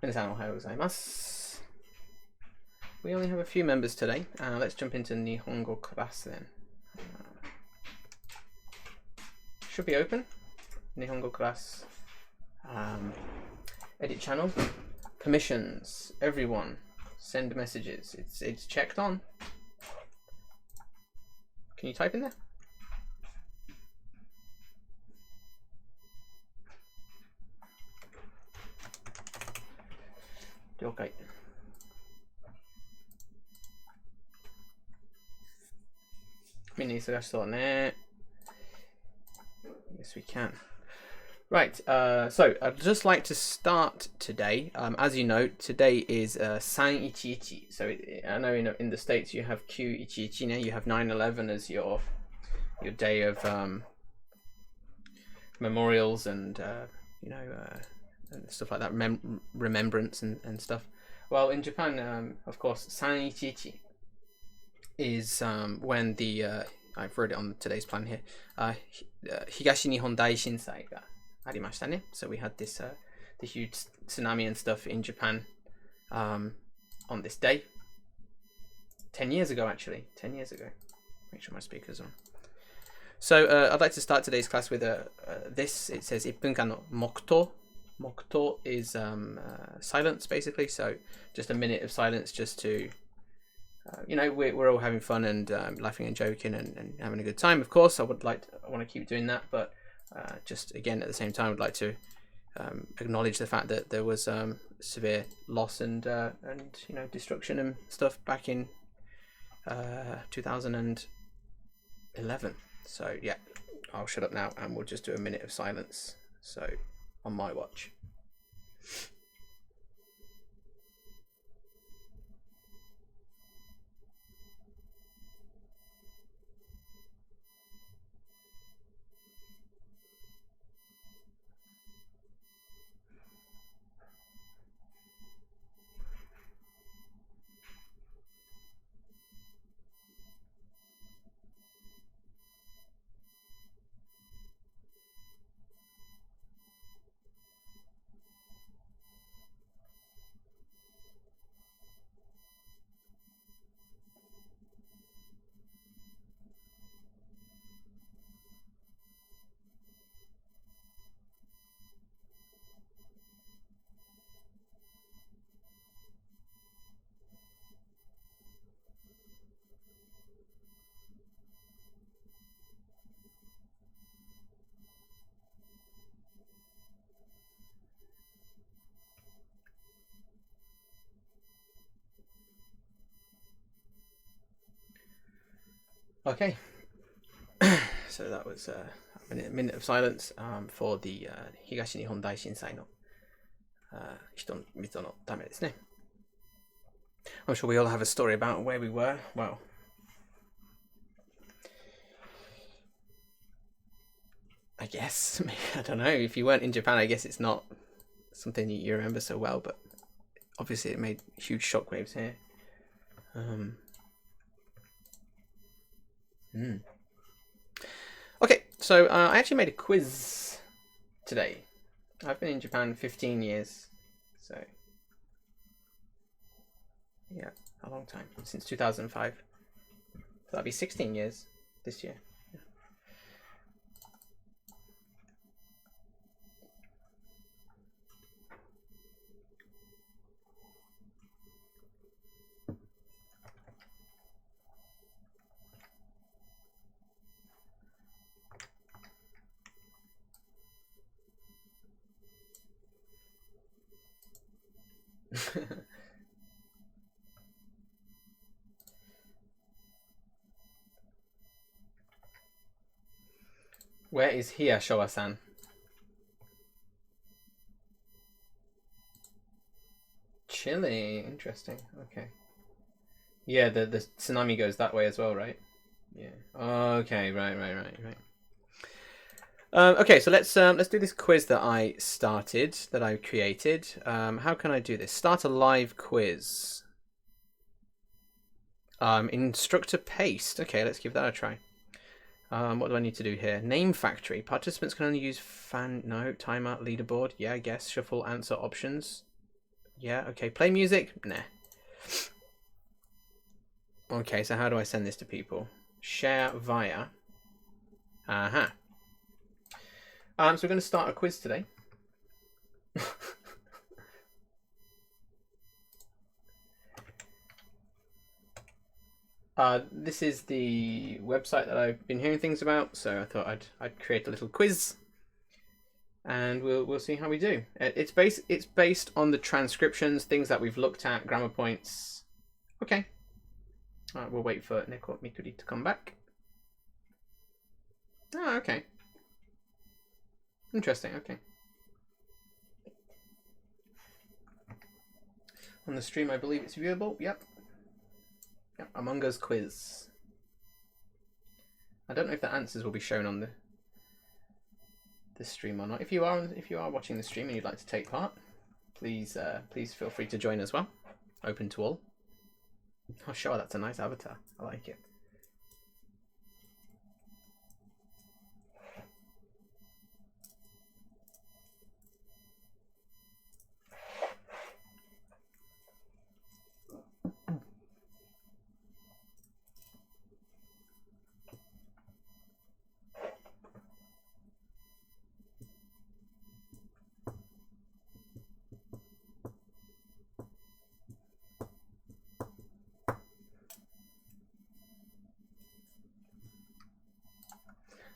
皆さんおはようございます。We only have a few members today. Let's jump into Nihongo class then. Should be open. Nihongo class. Edit channel. Permissions. Everyone. Send messages. It's checked on. Can you type in there? Okay. Yes, we can. Right, so I'd just like to start today. As you know, today is 311. So I know in the States you have 911. You have 9/11 as your day of memorials and and stuff like that, remembrance and stuff. Well, in Japan, of course, 311 is when the I've wrote it on today's plan here. 東日本大震災がありましたね. So we had this the huge tsunami and stuff in Japan on this day. 10 years ago, actually. 10 years ago. Make sure my speaker's on. So I'd like to start today's class with this. It says 1分間の黙祷. Mokuto is silence, basically. So just a minute of silence, just to we're all having fun and laughing and joking and having a good time. Of course, I want to keep doing that, but just again at the same time, I'd like to acknowledge the fact that there was severe loss and destruction and stuff back in 2011. So yeah, I'll shut up now and we'll just do a minute of silence. So on my watch. Okay, so that was a minute of silence for the 東日本大震災の人々のためですね. I'm sure we all have a story about where we were. Well, I guess, I don't know, if you weren't in Japan, I guess it's not something you remember so well, but obviously it made huge shockwaves here. Okay, so I actually made a quiz today. I've been in Japan 15 years, so yeah, a long time, since 2005. So that'll be 16 years this year. Where is here, Showa-san? Chile, interesting. Okay. Yeah, the tsunami goes that way as well, right? Yeah. Okay, right. Okay, so let's do this quiz that I created. How can I do this? Start a live quiz. Instructor paste. Okay, let's give that a try. What do I need to do here? Name factory. Participants can only use timer, leaderboard. Yeah, I guess. Shuffle answer options. Yeah, okay. Play music? Nah. Okay, so how do I send this to people? Share via. Aha. So we're going to start a quiz today. This is the website that I've been hearing things about, so I thought I'd create a little quiz, and we'll see how we do. It's based on the transcriptions, things that we've looked at, grammar points. Okay. We'll wait for Neko Mikuri to come back. Oh, okay. Interesting. Okay. On the stream, I believe it's viewable. Yep. Yep. Among Us quiz. I don't know if the answers will be shown on the stream or not. If you are watching the stream and you'd like to take part, please feel free to join as well. Open to all. Oh, sure, that's a nice avatar. I like it.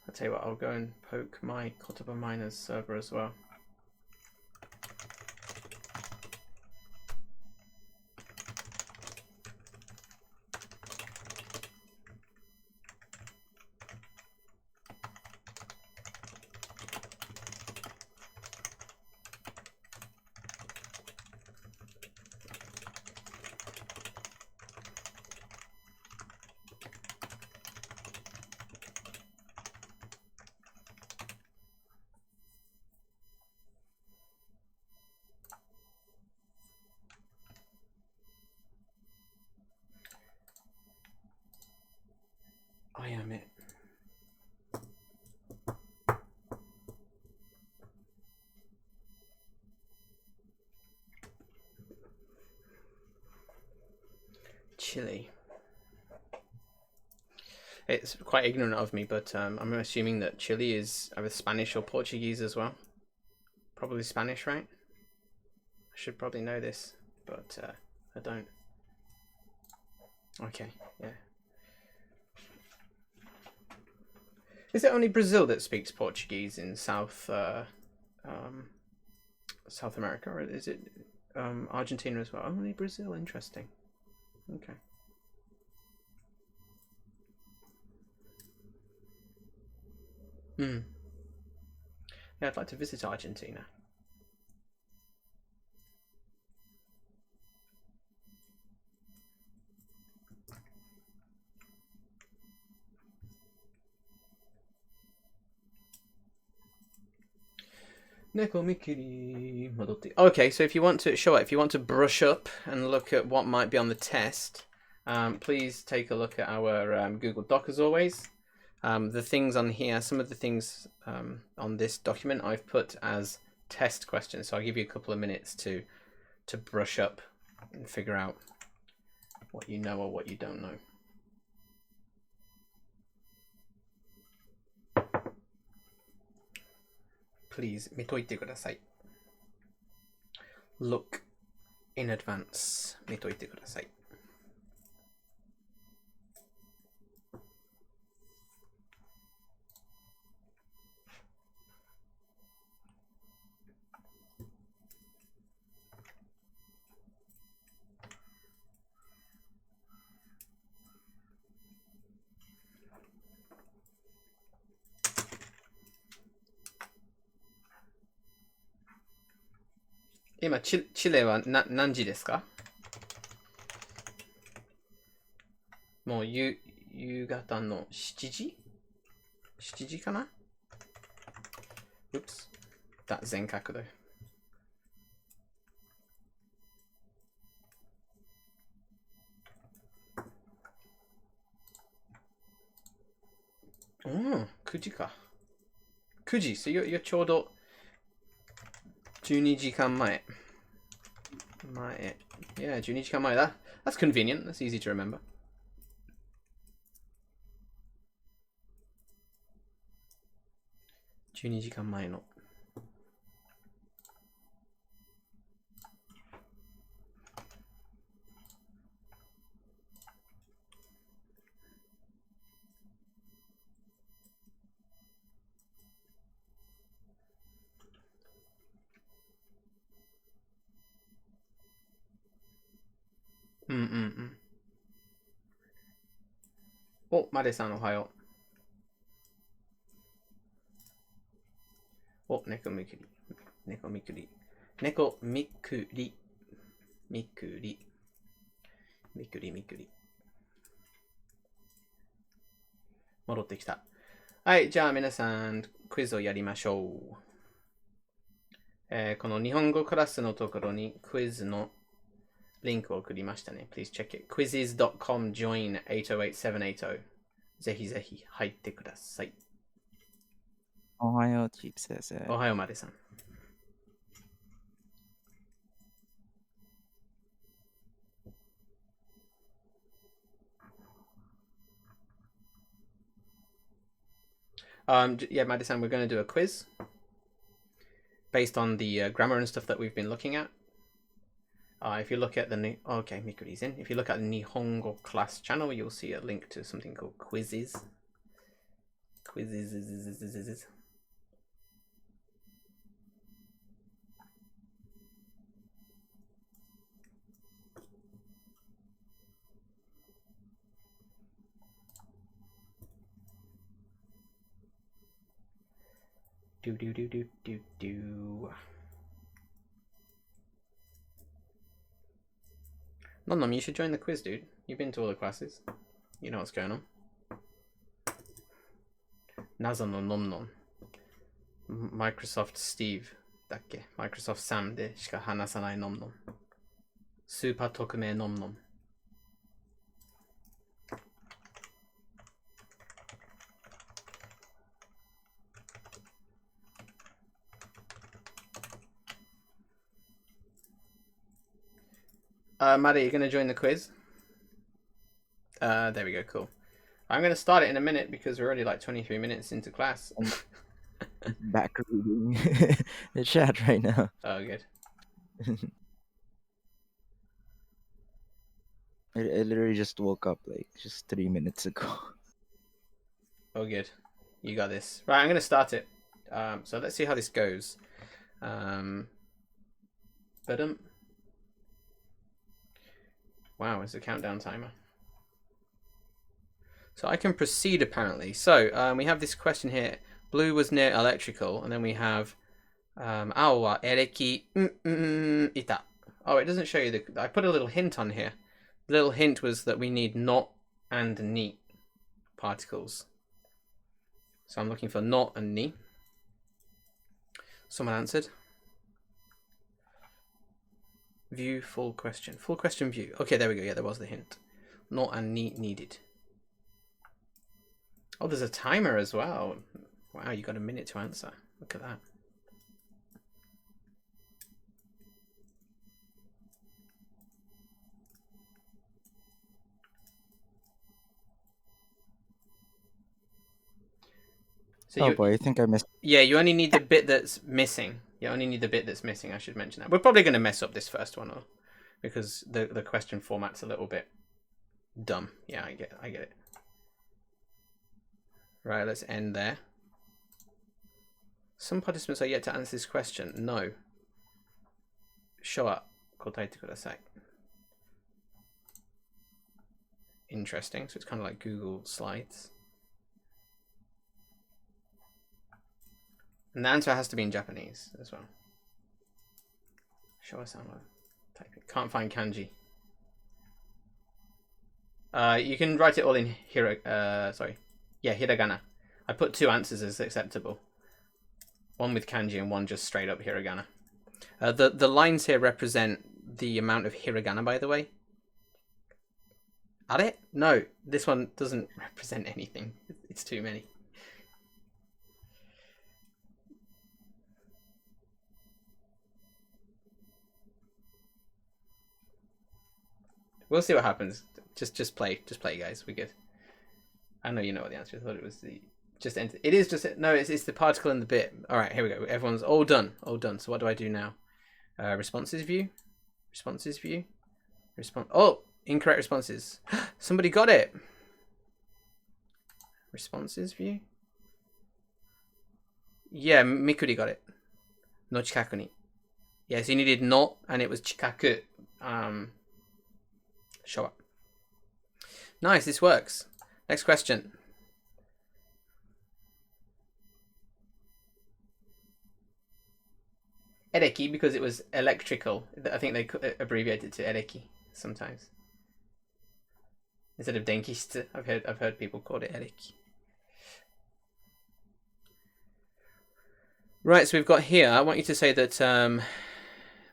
I'll tell you what, I'll go and poke my Kotoba Miners server as well. I am it. Chile. It's quite ignorant of me, but I'm assuming that Chile is either Spanish or Portuguese as well. Probably Spanish, right? I should probably know this, but I don't. Okay, yeah. Is it only Brazil that speaks Portuguese in South America, or is it Argentina as well? Only Brazil, interesting. Okay. Yeah, I'd like to visit Argentina. Okay, so if you want to brush up and look at what might be on the test, please take a look at our Google Doc as always. The things on here, some of the things on this document I've put as test questions, so I'll give you a couple of minutes to brush up and figure out what you know or what you don't know. Please, 見といてください. Look in advance. 見といてください. Ima, チレは何時ですか? もう夕方の7時 ?7 時かな? Oops. 全角度。9時か。9時 So you're ちょうど12時間前。前. Yeah, 12時間前. That's convenient. That's easy to remember. 12時間前の. Oh, マレさんおはよう. Oh, 猫みくり. 猫みくり. 猫みくり. みくり. みくりみくり. 戻ってきた。はい、じゃあ皆さん、クイズをやりましょう。この日本語クラスのところにクイズのリンクを送りましたね。Please check it. quizzes.com join 808780. ぜひぜひ入ってください。おはよう、チープ先生。おはよう、マリさん。Yeah, Madison, we're going to do a quiz based on the grammar and stuff that we've been looking at. If you look at the okay, Mikuri's in. If you look at the Nihongo class channel, you'll see a link to something called quizzes. Quizzes. Do. Nom, you should join the quiz, dude. You've been to all the classes. You know what's going on. Nazo no nom. Microsoft Steve だっけ Microsoft Sam でしか話さないnom nom. スーパー匿名nom nom. Maddie, you're going to join the quiz? There we go, cool. I'm going to start it in a minute because we're already like 23 minutes into class. Back reading the chat right now. Oh, good. I literally just woke up like just 3 minutes ago. Oh, good. You got this. Right, I'm going to start it. So let's see how this goes. Wow, it's a countdown timer. So I can proceed apparently. So we have this question here. Blue was near electrical, and then we have Ao wa ereki ita. Oh, it doesn't show you the. I put a little hint on here. The little hint was that we need not and ni particles. So I'm looking for not and ni. Someone answered. View full question. Full question view. Okay, there we go. Yeah, there was the hint. Not and ni needed. Oh, there's a timer as well. Wow, you got a minute to answer. Look at that. So oh boy, I think I missed. Yeah, you only need the bit that's missing. You only need the bit that's missing. I should mention that. We're probably going to mess up this first one, because the question format's a little bit dumb. Yeah, I get it. Right, let's end there. Some participants are yet to answer this question. No. Show up. 答えてください. Interesting. So it's kind of like Google Slides. And the answer has to be in Japanese as well. Show us how typing. Can't find kanji. You can write it all in hiragana. I put 2 answers as acceptable. One with kanji and one just straight up hiragana. The lines here represent the amount of hiragana, by the way. Are it? No, this one doesn't represent anything. It's too many. We'll see what happens. Just play, guys. We're good. I know you know what the answer is. I thought it was the just enter. It is just no. It's the particle in the bit. All right, here we go. Everyone's all done. All done. So what do I do now? Responses view. Responses view. Response. Oh, incorrect responses. Somebody got it. Responses view. Yeah, Mikuri got it. No chikaku ni. Yeah, so you needed no, and it was chikaku. Show up. Nice, this works. Next question. Ereki, because it was electrical. I think they abbreviated to ereki sometimes. Instead of denkishitsu, I've heard people call it ereki. Right, so we've got here, I want you to say that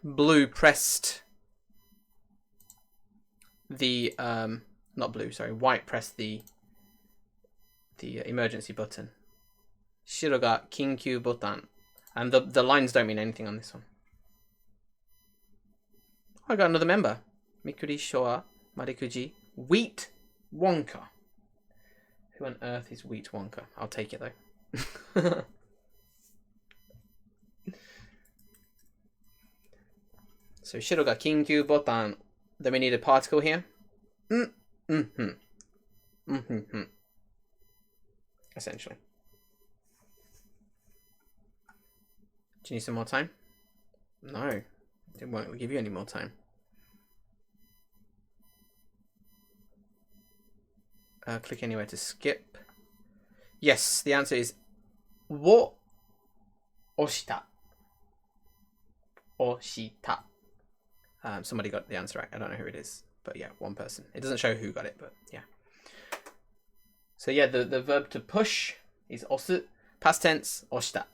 blue pressed the not blue, sorry, white pressed the emergency button. Shiro ga kinkyu botan. And the lines don't mean anything on this one. I got another member. Mikuri Showa Marikuji Wheat Wonka. Who on earth is Wheat Wonka? I'll take it though. So Shiro ga kinkyu botan. Then we need a particle here. Essentially. Do you need some more time? No. It won't give you any more time. Click anywhere to skip. Yes, the answer is wo oshita. Oshita. Somebody got the answer right. I don't know who it is. But yeah, one person. It doesn't show who got it, but yeah. So yeah, the verb to push is osu. Past tense, oshita.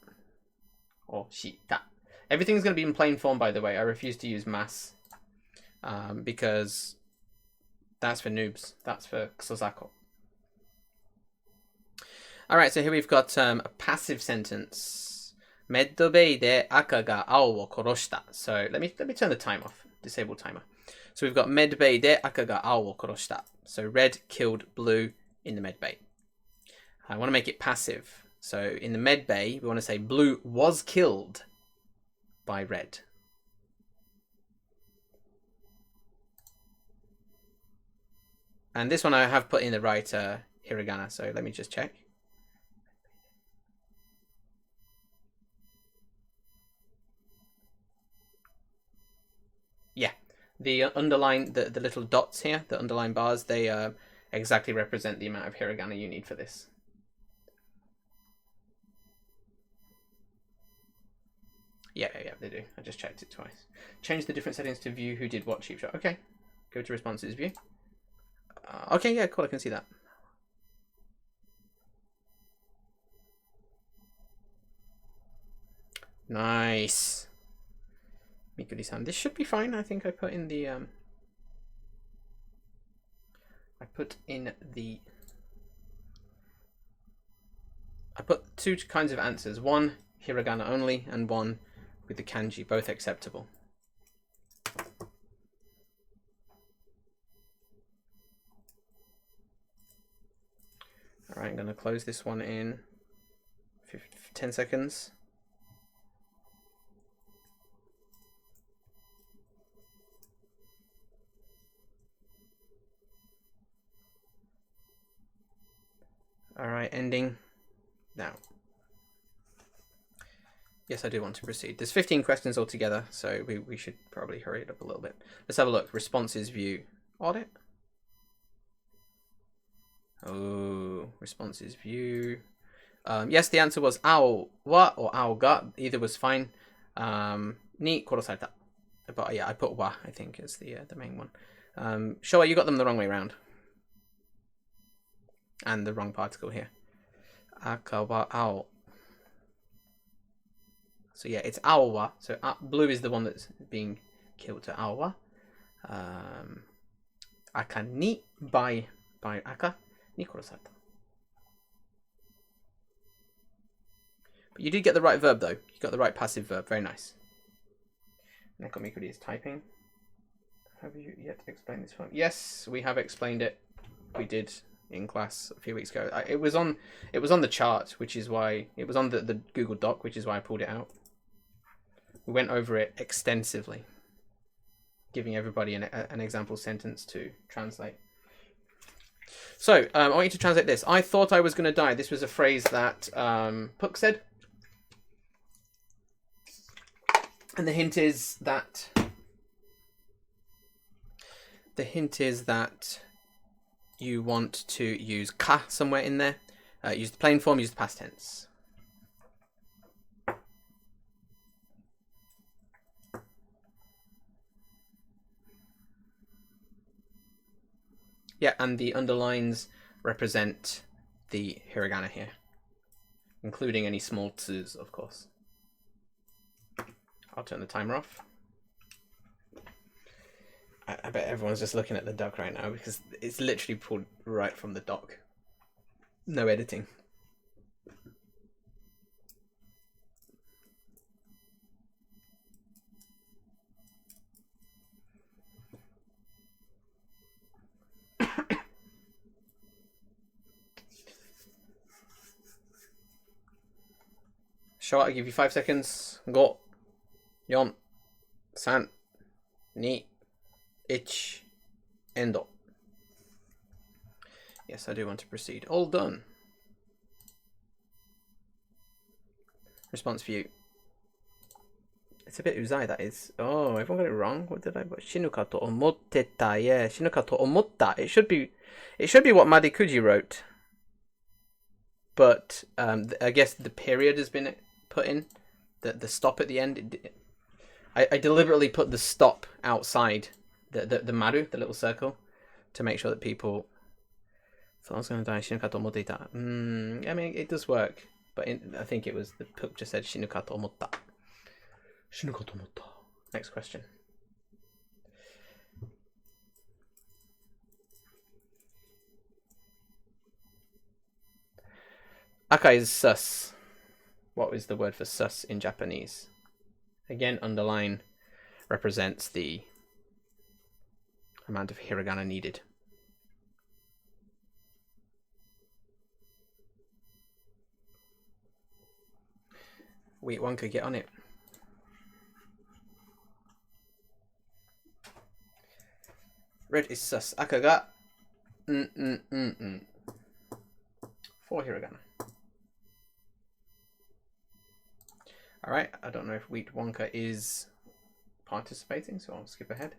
Oshita. Everything's going to be in plain form, by the way. I refuse to use mass. Because that's for noobs. That's for kusosako. Alright, so here we've got a passive sentence. Meddobei de aka ga ao wo koroshita. So let me turn the time off. Disable timer. So we've got medbay de aka ga ao wo koroshita. So red killed blue in the medbay. I want to make it passive. So in the medbay, we want to say blue was killed by red. And this one I have put in the right hiragana, so let me just check. Yeah, the underline, the little dots here, the underline bars, they exactly represent the amount of hiragana you need for this. Yeah, they do. I just checked it twice. Change the different settings to view who did what cheap shot. Okay, go to responses view. Okay, yeah, cool, I can see that. Nice. Mikuri-san. This should be fine. I think I put in the I put two kinds of answers. One hiragana only and one with the kanji, both acceptable. All right, I'm going to close this one in 10 seconds. All right, ending now. Yes, I do want to proceed. There's 15 questions altogether, so we should probably hurry it up a little bit. Let's have a look. Responses view. Audit. Oh, responses view. Yes, the answer was ao wa or ao ga. Either was fine. Ni korosareta. But yeah, I put wa, I think, is the main one. Showa, you got them the wrong way around. And the wrong particle here. Aka wa ao. So yeah, it's aowa. So blue is the one that's being killed to aowa. Aka ni by aka ni korosareta. But you did get the right verb though. You got the right passive verb. Very nice. Neko Mikuri is typing. have you yet explained this one? Yes, we have explained it. We did in class a few weeks ago. It was on the chart, which is why it was on the Google Doc, which is why I pulled it out. We went over it extensively, giving everybody an example sentence to translate. So I want you to translate this. I thought I was going to die. This was a phrase that Puck said. And the hint is that you want to use ka somewhere in there. Use the plain form, use the past tense. Yeah, and the underlines represent the hiragana here, including any small tsus, of course. I'll turn the timer off. I bet everyone's just looking at the doc right now because it's literally pulled right from the doc. No editing. Show, I give you 5 seconds. Go. Yon. San. Ni. Ich. Endo. Yes, I do want to proceed. All done. Response view. It's a bit uzai, that is. Oh, everyone got it wrong. What did I put? Shinuka to omotteta. Yeah, shinuka to omotta. It should be what Madikuji wrote. But I guess the period has been put in. The stop at the end. I deliberately put the stop outside the maru, the little circle, to make sure that people thought I was going to die. Shinuka to omotteta. I mean, it does work. But I think it was the Puck just said shinuka to omotta. Shinuka to omotta. Next question. Aka is sus. What is the word for sus in Japanese? Again, underline represents the amount of hiragana needed. Wait, one could get on it. Red is sus. Aka ga 4 hiragana. Alright, I don't know if Wheat Wonka is participating, so I'll skip ahead.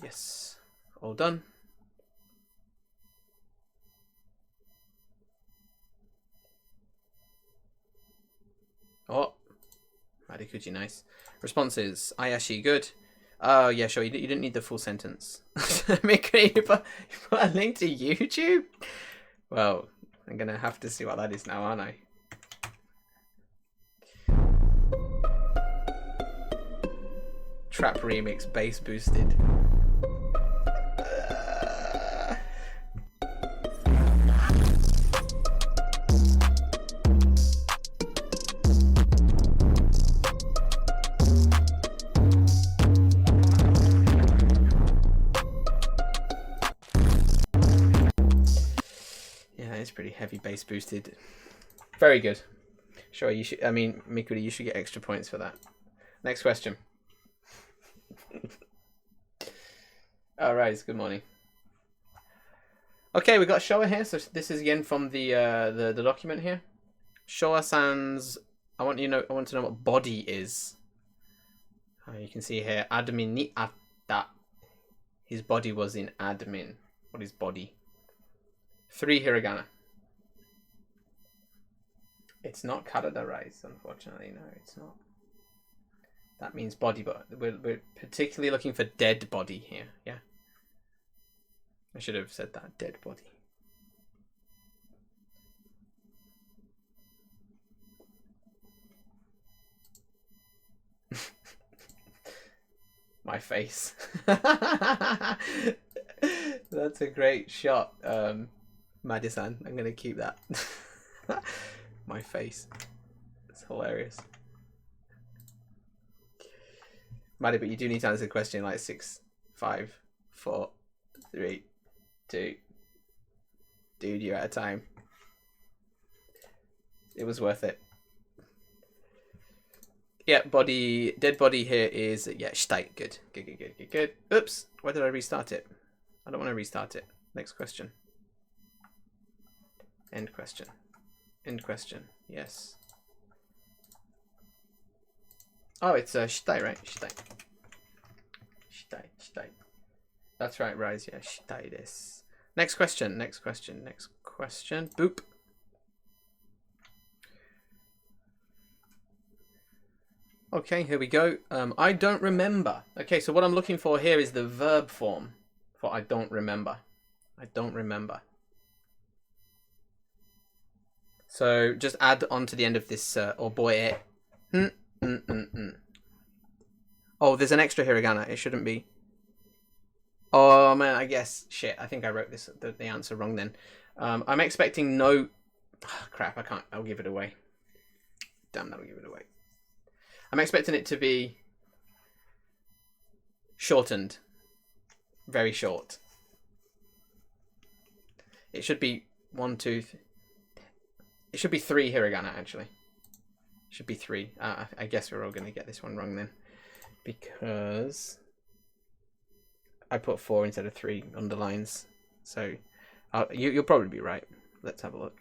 Yes, all done. Oh, Madikuji, nice. Responses, Ayashi, good. Oh, yeah, sure, you didn't need the full sentence. Mikuri, you put a link to YouTube? Well, I'm going to have to see what that is now, aren't I? Trap remix, bass boosted. Yeah, it's pretty heavy bass boosted. Very good. Sure, you should. I mean, Mikuri, you should get extra points for that. Next question. All right, good morning. Okay, we got Showa here. So this is again from the document here. Showa-san's. I want to know what body is. You can see here, admin ni atta. His body was in admin. What is body? 3 hiragana. It's not Karada rice, unfortunately. No, it's not. That means body, but we're particularly looking for dead body here. Yeah. I should have said that. Dead body. My face. That's a great shot, Madi-san. I'm going to keep that. My face. It's hilarious. Maddie, but you do need to answer the question like 6, 5, 4, 3, 2. Dude, you're out of time. It was worth it. Yeah, body, dead body here is, yeah, steak. Good. Good. Oops, why did I restart it? I don't want to restart it. Next question. End question. End question. Yes. Oh, it's shitai, right? Shitai. That's right, Rise. Yeah, shitai desu. Next question. Boop. Okay, here we go. I don't remember. Okay, so what I'm looking for here is the verb form for I don't remember. I don't remember. So just add on to the end of this oboe. Oh, there's an extra hiragana. It shouldn't be. Oh man, I guess shit. I think I wrote the answer wrong then. I'm expecting no. Oh, crap, I can't. I'll give it away. Damn, that'll give it away. I'm expecting it to be shortened. Very short. It should be 1, 2. It should be 3 hiragana actually. It should be 3. I guess we're all gonna get this one wrong then, because I put 4 instead of 3 underlines. So you'll probably be right. Let's have a look.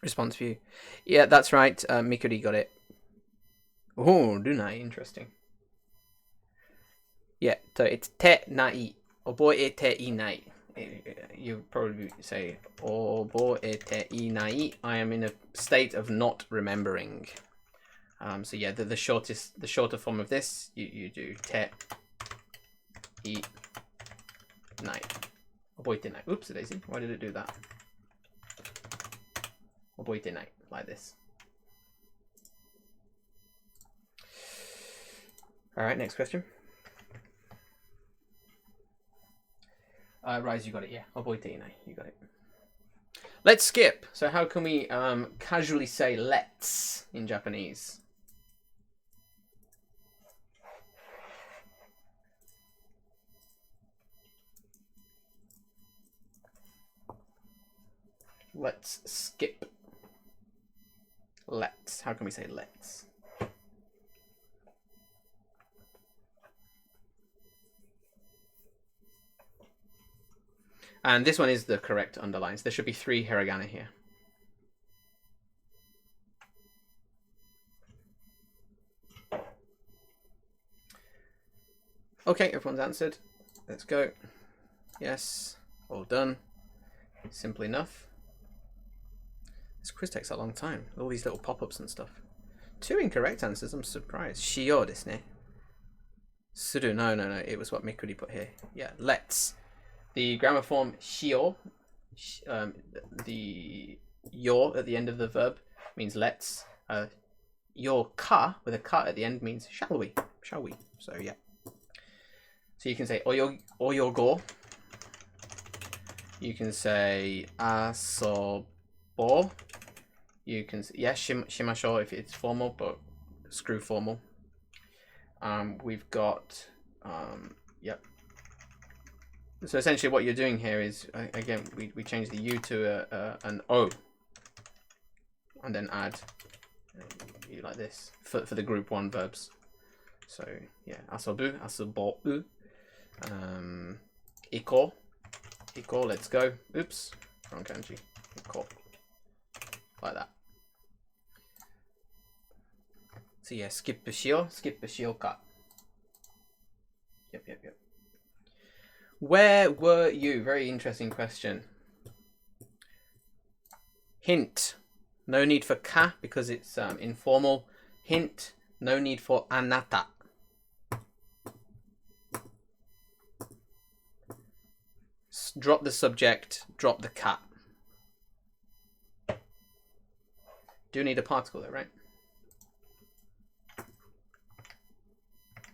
Response view. Yeah, that's right. Mikuri got it. Oh, dunai. Interesting. Yeah, so it's te nai. Oboete inai. You probably say oboete inai. I am in a state of not remembering. So yeah, the shorter form of this, you do te I nai. Oboite nai. Oops, daisy. Why did it do that? Oboite nai, like this. All right, next question. Rise, you got it. Yeah, oboite nai. You got it. Let's skip. So how can we casually say let's in Japanese? Let's skip. Let's. How can we say let's? And this one is the correct underlines. There should be 3 hiragana here. Okay, everyone's answered. Let's go. Yes, all done. Simple enough. This quiz takes a long time. All these little pop-ups and stuff. 2 incorrect answers. I'm surprised. Shio desu ne. Suru. No. It was what Mikuri put here. Yeah, let's. The grammar form shio, the yo at the end of the verb means let's. Your ka with a ka at the end means shall we. So yeah. So you can say oyogo. You can say asobo. You can say, yeah, shimashou if it's formal, but screw formal. We've got yep. So essentially what you're doing here is, again, we change the U to an O. And then add you like this for the group 1 verbs. So yeah, asobu, asobou. Iko, let's go. Oops, wrong kanji. Iko. Like that. So yeah, skip shio ka. Yep. Where were you? Very interesting question. Hint. No need for ka because it's informal. Hint. No need for anata. Drop the subject. Drop the ka. Do need a particle though, right?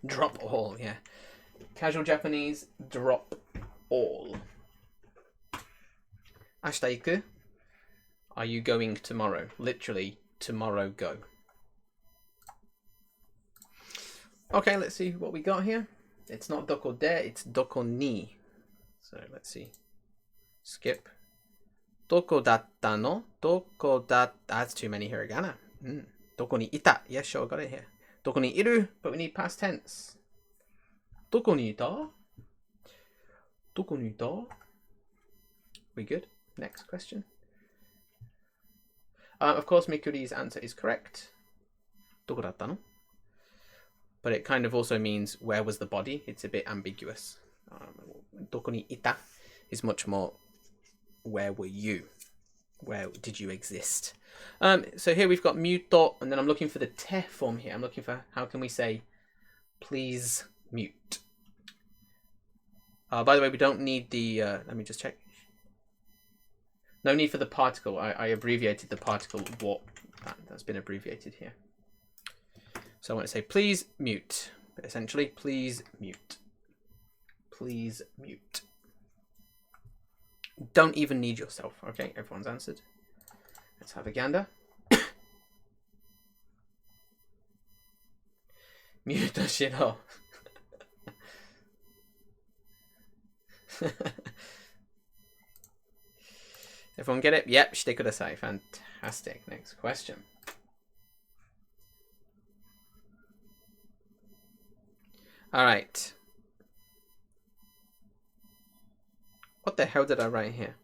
Drop all, yeah. Casual Japanese, drop all. Ashita iku. Are you going tomorrow? Literally, tomorrow go. Okay, let's see what we got here. It's not doko de, it's doko ni. So let's see. Skip. Doko datta no? Doko datta. That's too many hiragana. Doko ni ita. Yes, sure, got it here. Doko ni iru, but we need past tense. Doko ni ita? Doko ni ita? We good? Next question. Of course, Mikuri's answer is correct. Doko datta no? But it kind of also means where was the body? It's a bit ambiguous. Doko ni ita is much more where were you? Where did you exist? So here we've got mute, and then I'm looking for the te form here. I'm looking for how can we say please mute. By the way, we don't need the, let me just check. No need for the particle. I abbreviated the particle what. That's been abbreviated here. So I want to say please mute. But essentially, please mute. Please mute. Don't even need yourself. Okay, everyone's answered. Let's have a gander. Mute the shit off. Everyone get it? Yep, shite kudasai. Fantastic. Next question. All right. What the hell did I write here?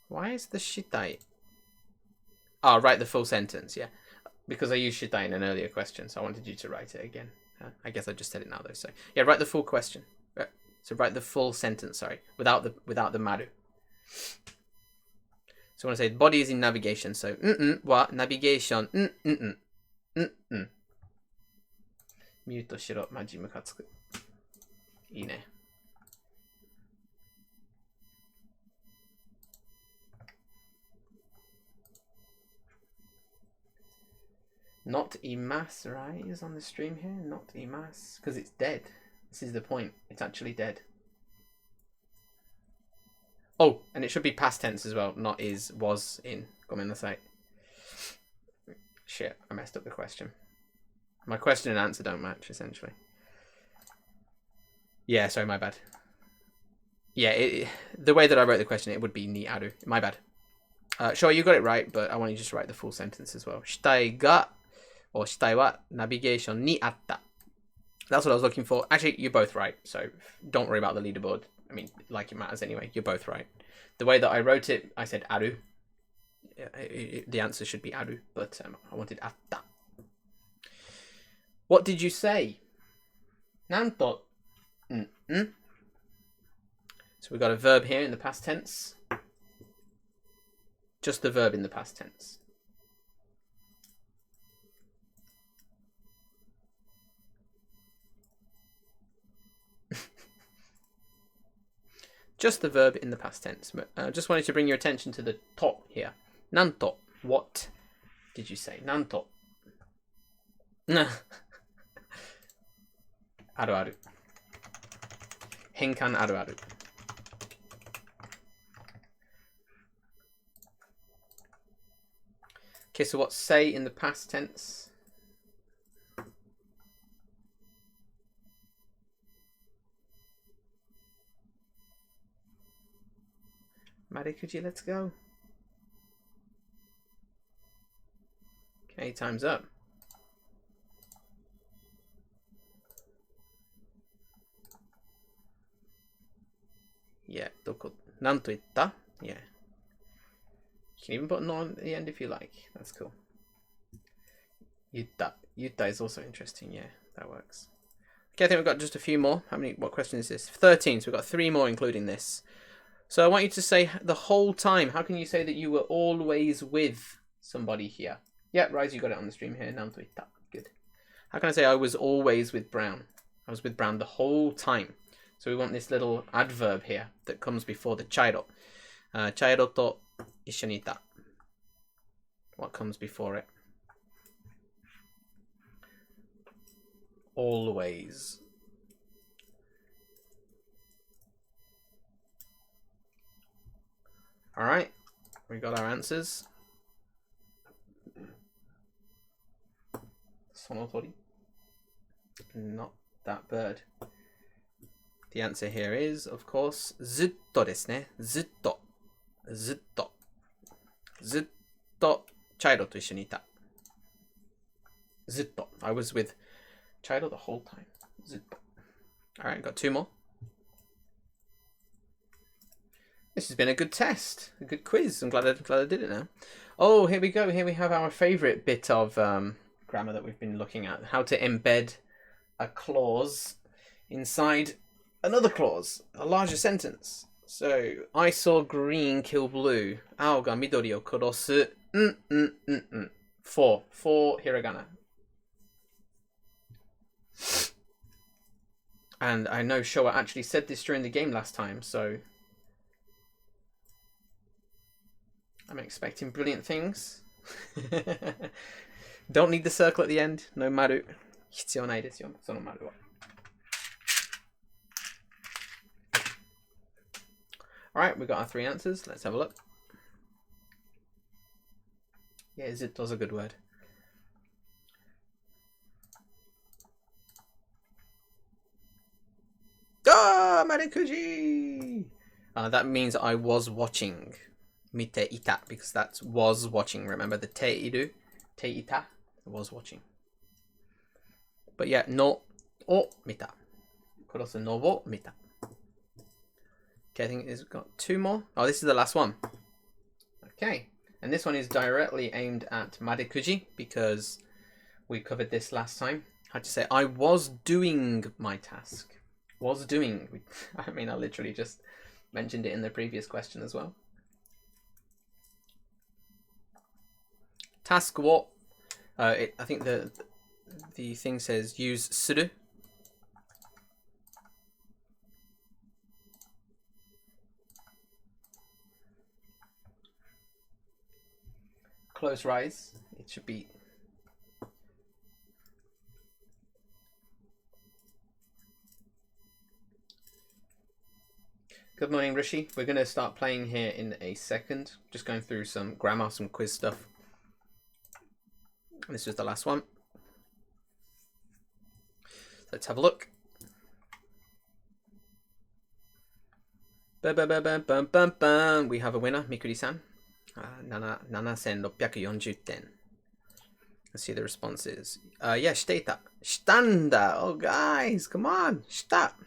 Why is the shitai? Oh, write the full sentence, yeah. Because I used shitai in an earlier question, so I wanted you to write it again. I guess I just said it now, though. So yeah, write the full question. So write the full sentence, sorry, without the maru. So I want to say the body is in navigation. So wa navigation. Mute shiro maji mukatsuku. Ii ne. Not imas, right? Is on the stream here. Not imas. Because it's dead. This is the point. It's actually dead. Oh, and it should be past tense as well. Not is, was, in. Gomen nasai. Shit, I messed up the question. My question and answer don't match, essentially. Yeah, sorry, my bad. Yeah, the way that I wrote the question, it would be ni aru. My bad. Sure, you got it right, but I want you to just write the full sentence as well. Shitai ga, or shitai wa navigation ni atta. That's what I was looking for. Actually, you're both right, so don't worry about the leaderboard. I mean, like it matters anyway. You're both right. The way that I wrote it, I said aru. The answer should be aru, but I wanted atta. What did you say? Nanto. So we've got a verb here in the past tense. Just the verb in the past tense. Just the verb in the past tense. I just wanted to bring your attention to the to here. Nanto. What did you say? Nanto. Aru aru. Henkan aru aru. Okay, so what's say in the past tense? Marikuji, let's go. Okay, time's up. Yeah, doko. Nanto itta? Yeah. You can even put no on the end if you like. That's cool. Yutta. Yutta is also interesting. Yeah, that works. Okay, I think we've got just a few more. What question is this? 13. So we've got 3 more including this. So I want you to say the whole time. How can you say that you were always with somebody here? Yeah, Rise, you got it on the stream here. Nanto itta. Good. How can I say I was always with Brown? I was with Brown the whole time. So we want this little adverb here that comes before the chairo. Chairo to ishoni ita. What comes before it? Always. All right, we got our answers. Sonotori. Not that bird. The answer here is, of course, zutto ですね。zutto. Zutto. Zutto. Chairo と一緒にいた。Zutto. I was with Chairo the whole time. Zutto. Alright, got 2 more. This has been a good test, a good quiz. I'm glad I did it now. Oh, here we go. Here we have our favourite bit of grammar that we've been looking at. How to embed a clause inside another clause, a larger sentence. So, I saw green kill blue. Ao ga midori o kurosu. Four hiragana. And I know Showa actually said this during the game last time, so I'm expecting brilliant things. Don't need the circle at the end. No maru. 必要ないですよ、その丸は。Alright, we've got our 3 answers. Let's have a look. Yeah, zutto's a good word. Ah, Marikuji! That means I was watching. Mite ita, because that's was watching. Remember the te iru? Te ita was watching. But yeah, no o mita. Kurosu no wo mita. Okay, I think it's got 2 more. Oh, this is the last one. Okay, and this one is directly aimed at Marikuji because we covered this last time. I had to say, I was doing my task. Was doing. I mean, I literally just mentioned it in the previous question as well. Task what? I think the thing says use suru. Close rise. It should be. Good morning, Rishi. We're going to start playing here in a second. Just going through some grammar, some quiz stuff. This was the last one. Let's have a look. We have a winner, Mikuri-san. 7640 点. Let's see the responses. Yeah, していた. したんだ. Oh, guys, come on. した.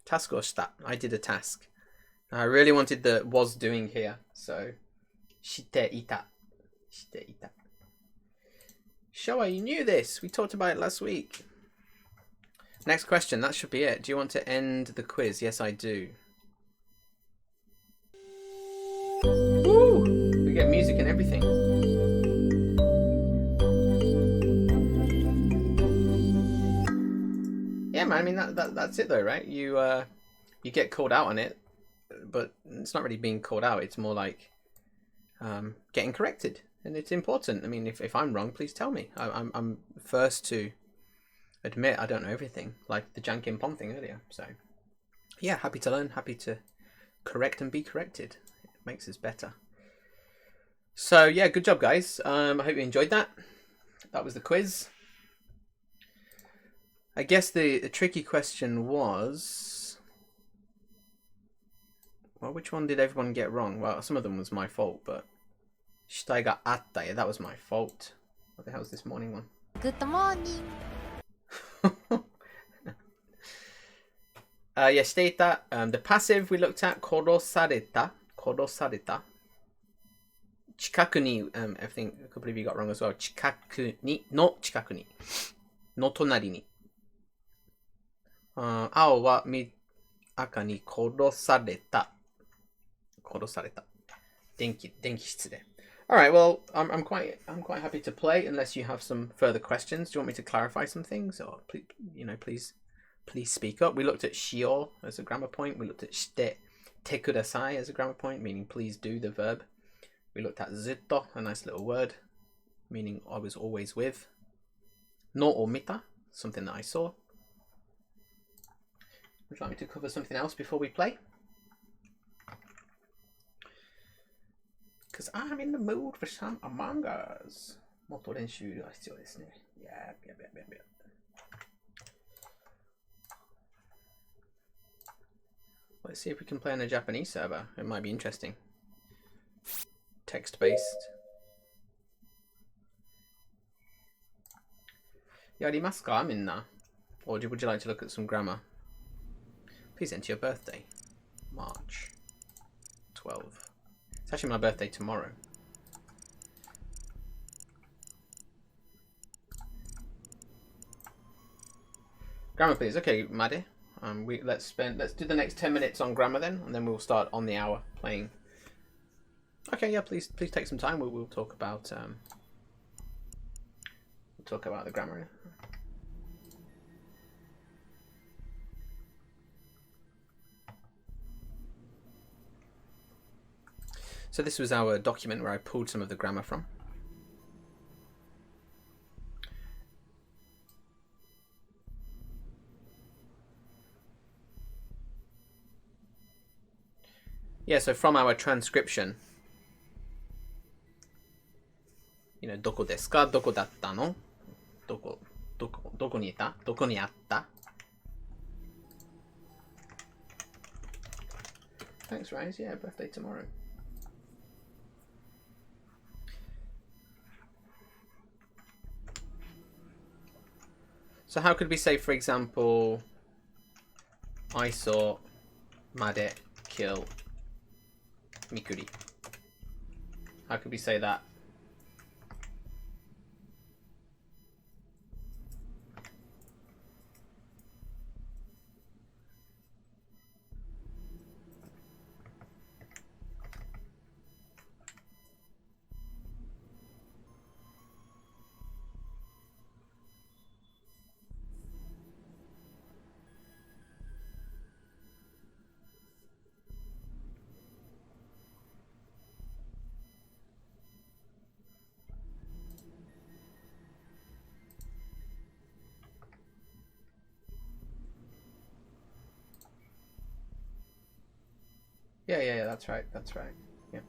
Task or した. I did a task. I really wanted the was doing here, so していた. していた. Showa, you knew this. We talked about it last week. Next question. That should be it. Do you want to end the quiz? Yes, I do. Woo! We get music and everything. Yeah, man. I mean, that's it though, right? You get called out on it, but it's not really being called out. It's more like getting corrected. And it's important. I mean, if I'm wrong, please tell me. I'm first to admit I don't know everything, like the Jankin Pon thing earlier. So, yeah, happy to learn, happy to correct and be corrected. It makes us better. So, yeah, good job, guys. I hope you enjoyed that. That was the quiz. I guess the tricky question was... Well, which one did everyone get wrong? Well, some of them was my fault, but... 主体があった. Yeah, that was my fault. What the hell is this morning one? Good morning. Yeah, していた. The passive we looked at, 殺された. 殺された. 近くに, I think a couple of you got wrong as well. 近くに, の近くに. の隣に. 青は赤に殺された. 殺された. 電気室で. All right, well, I'm quite happy to play unless you have some further questions. Do you want me to clarify some things, or please speak up? We looked at shio as a grammar point. We looked at shite te kudasai as a grammar point, meaning please do the verb. We looked at zutto, a nice little word, meaning I was always with. No or mita, something that I saw. Would you like me to cover something else before we play? Because I'm in the mood for some Among Us. もっと練習が必要ですね。Yeah, yeah, yeah, yeah, yeah. Let's see if we can play on a Japanese server. It might be interesting. Text-based. やりますかみんな? Or would you like to look at some grammar? Please enter your birthday. March 12. It's actually my birthday tomorrow. Grammar, please. Okay, Maddie. Let's do the next 10 minutes on grammar then, and then we'll start on the hour playing. Okay, yeah, please take some time. We'll talk about the grammar. So this was our document where I pulled some of the grammar from. Yeah, so from our transcription, you know, どこですか? どこだったの? どこにいた? どこにあった? Thanks, Rise. Yeah, birthday tomorrow. So how could we say, for example, I saw Made kill Mikuri? How could we say that? Yeah, that's right. Yeah.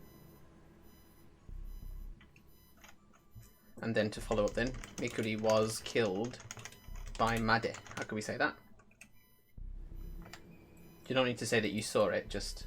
And then to follow up then, Mikuri was killed by Made. How could we say that? You don't need to say that you saw it, just...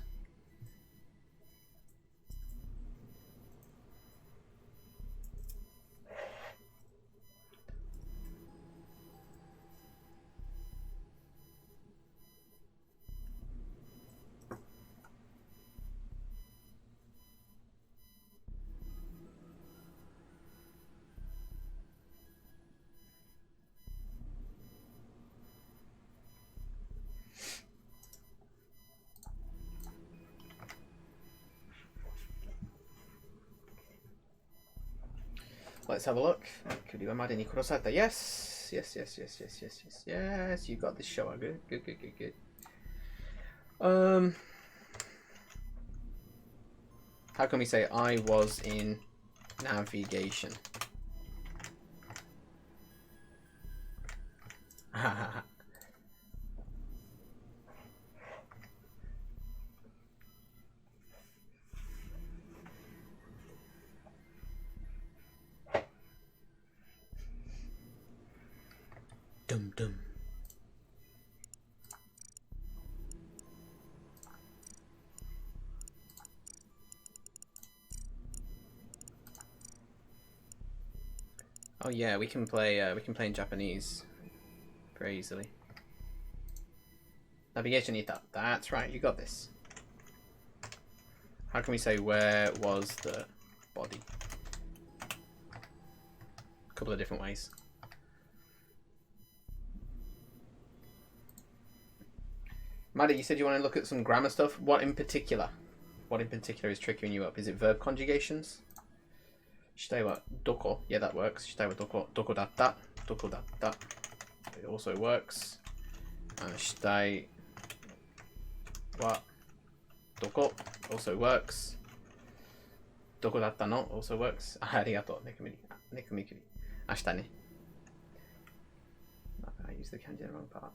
Let's have a look. Could you imagine ni kurosata? Yes, you got this show. Good. How can we say I was in navigation? Dum. Oh yeah, we can play in Japanese very easily. Navigation ita. That's right, you got this. How can we say where was the body? A couple of different ways. Maddie, you said you want to look at some grammar stuff. What in particular? What in particular is tricking you up? Is it verb conjugations? Shitai wa doko. Yeah, that works. Shitai wa doko. Doko datta. Doko datta. It also works. Shitai wa doko also works. Doko datta no also works. Arigato. Nekumikuri. Ashita ne. I used the kanji in the wrong part.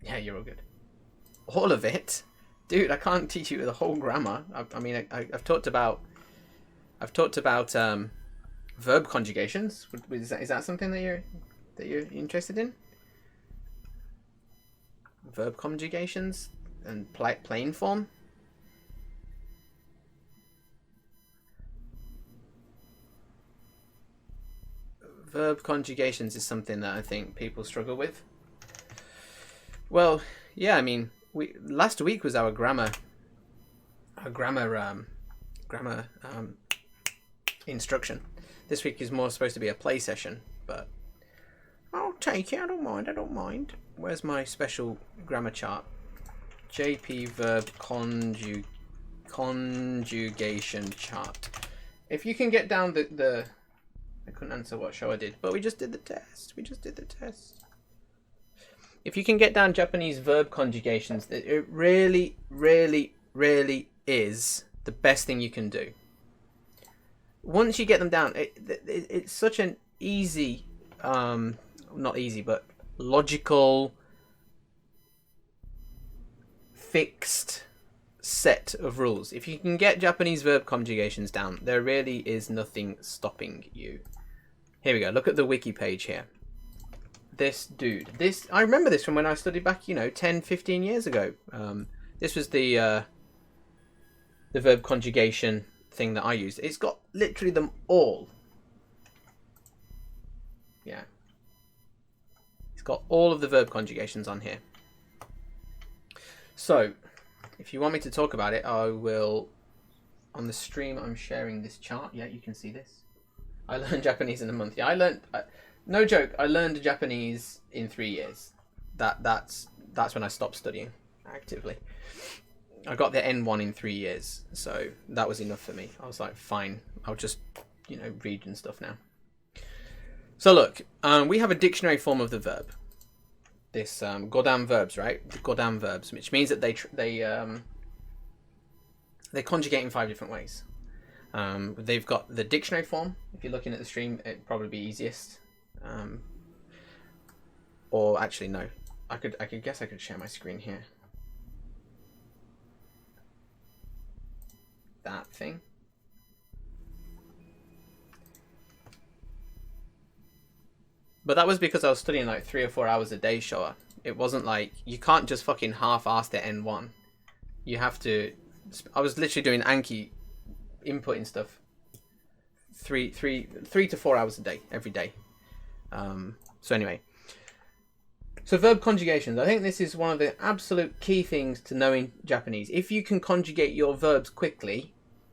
Yeah, you're all good. All of it? Dude, I can't teach you the whole grammar. I mean, I've talked about verb conjugations. Is that something that you're interested in? Verb conjugations and plain form. Verb conjugations is something that I think people struggle with. Well, yeah, I mean, last week was our grammar instruction. This week is more supposed to be a play session, but I'll take it. I don't mind. Where's my special grammar chart? JP Verb Conjugation chart. If you can get down the I couldn't answer what show I did, but we just did the test. If you can get down Japanese verb conjugations, it really, really, really is the best thing you can do. Once you get them down, it's such an easy, not easy, but logical, fixed set of rules. If you can get Japanese verb conjugations down, there really is nothing stopping you. Here we go. Look at the wiki page here. This dude. I remember this from when I studied back, 10, 15 years ago. This was the verb conjugation thing that I used. It's got literally them all. Yeah. It's got all of the verb conjugations on here. So, if you want me to talk about it, I will. On the stream, I'm sharing this chart. Yeah, you can see this. I learned Japanese in a month. Yeah, no joke, I learned Japanese in 3 years. That's when I stopped studying actively. I got the N1 in 3 years, so that was enough for me. I was like, fine, I'll just, read and stuff now. So look, we have a dictionary form of the verb. This godan verbs, right? The godan verbs, which means that they conjugate in 5 different ways. They've got the dictionary form. If you're looking at the stream, it'd probably be easiest. Or actually, no. I could share my screen here. That thing. But that was because I was studying like 3 or 4 hours a day, Showa. It wasn't like, you can't just fucking half-ass the N1. You have to. I was literally doing Anki, inputting stuff 3 to 4 hours a day, every day. So anyway, so verb conjugations. I think this is one of the absolute key things to knowing Japanese. If you can conjugate your verbs quickly,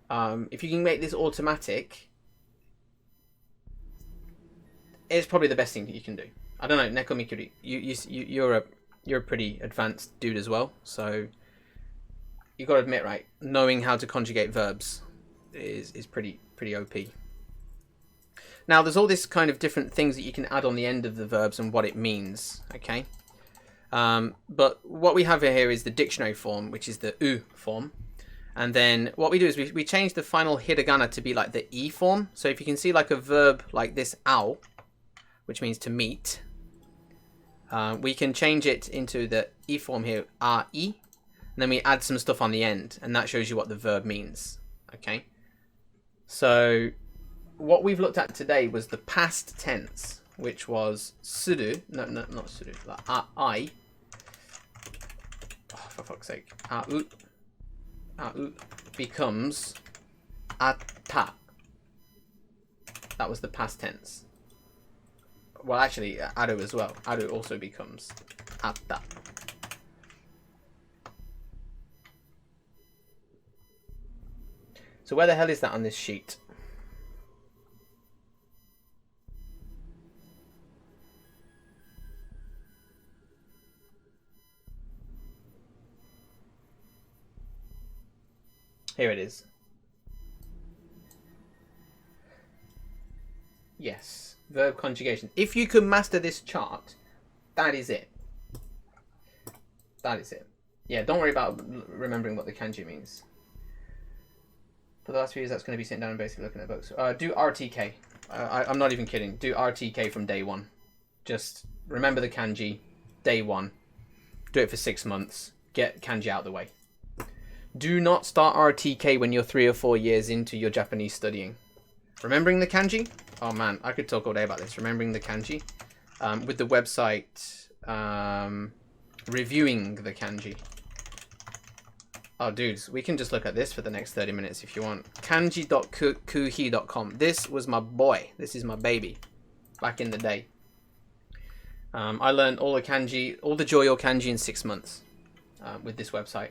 if you can make this automatic, it's probably the best thing that you can do. I don't know, Neko Mikuri, you're a pretty advanced dude as well, so you got to admit, right, knowing how to conjugate verbs is pretty OP. Now, there's all this kind of different things that you can add on the end of the verbs and what it means, okay? But what we have here is the dictionary form, which is the U form. And then what we do is we change the final hiragana to be like the E form. So if you can see like a verb like this, ao, which means to meet, we can change it into the E form here, ai, and then we add some stuff on the end, and that shows you what the verb means, okay? So what we've looked at today was the past tense, which was suru, no, not suru, like I, oh, for fuck's sake, au becomes atta. That was the past tense. Well, actually, aru as well. Aru also becomes atta. So where the hell is that on this sheet? Here it is. Yes, verb conjugation. If you can master this chart, that is it. That is it. Yeah, don't worry about remembering what the kanji means. For the last few years, that's going to be sitting down and basically looking at books. Do RTK. I'm not even kidding. Do RTK from day one. Just remember the kanji, day one. Do it for 6 months. Get kanji out of the way. Do not start RTK when you're 3 or 4 years into your Japanese studying. Remembering the kanji? Oh man, I could talk all day about this. Remembering the kanji. With the website reviewing the kanji. Oh, dudes, we can just look at this for the next 30 minutes if you want. Kanji.kuhi.com. This was my boy. This is my baby. Back in the day. I learned all the kanji, all the Joyo kanji in 6 months with this website.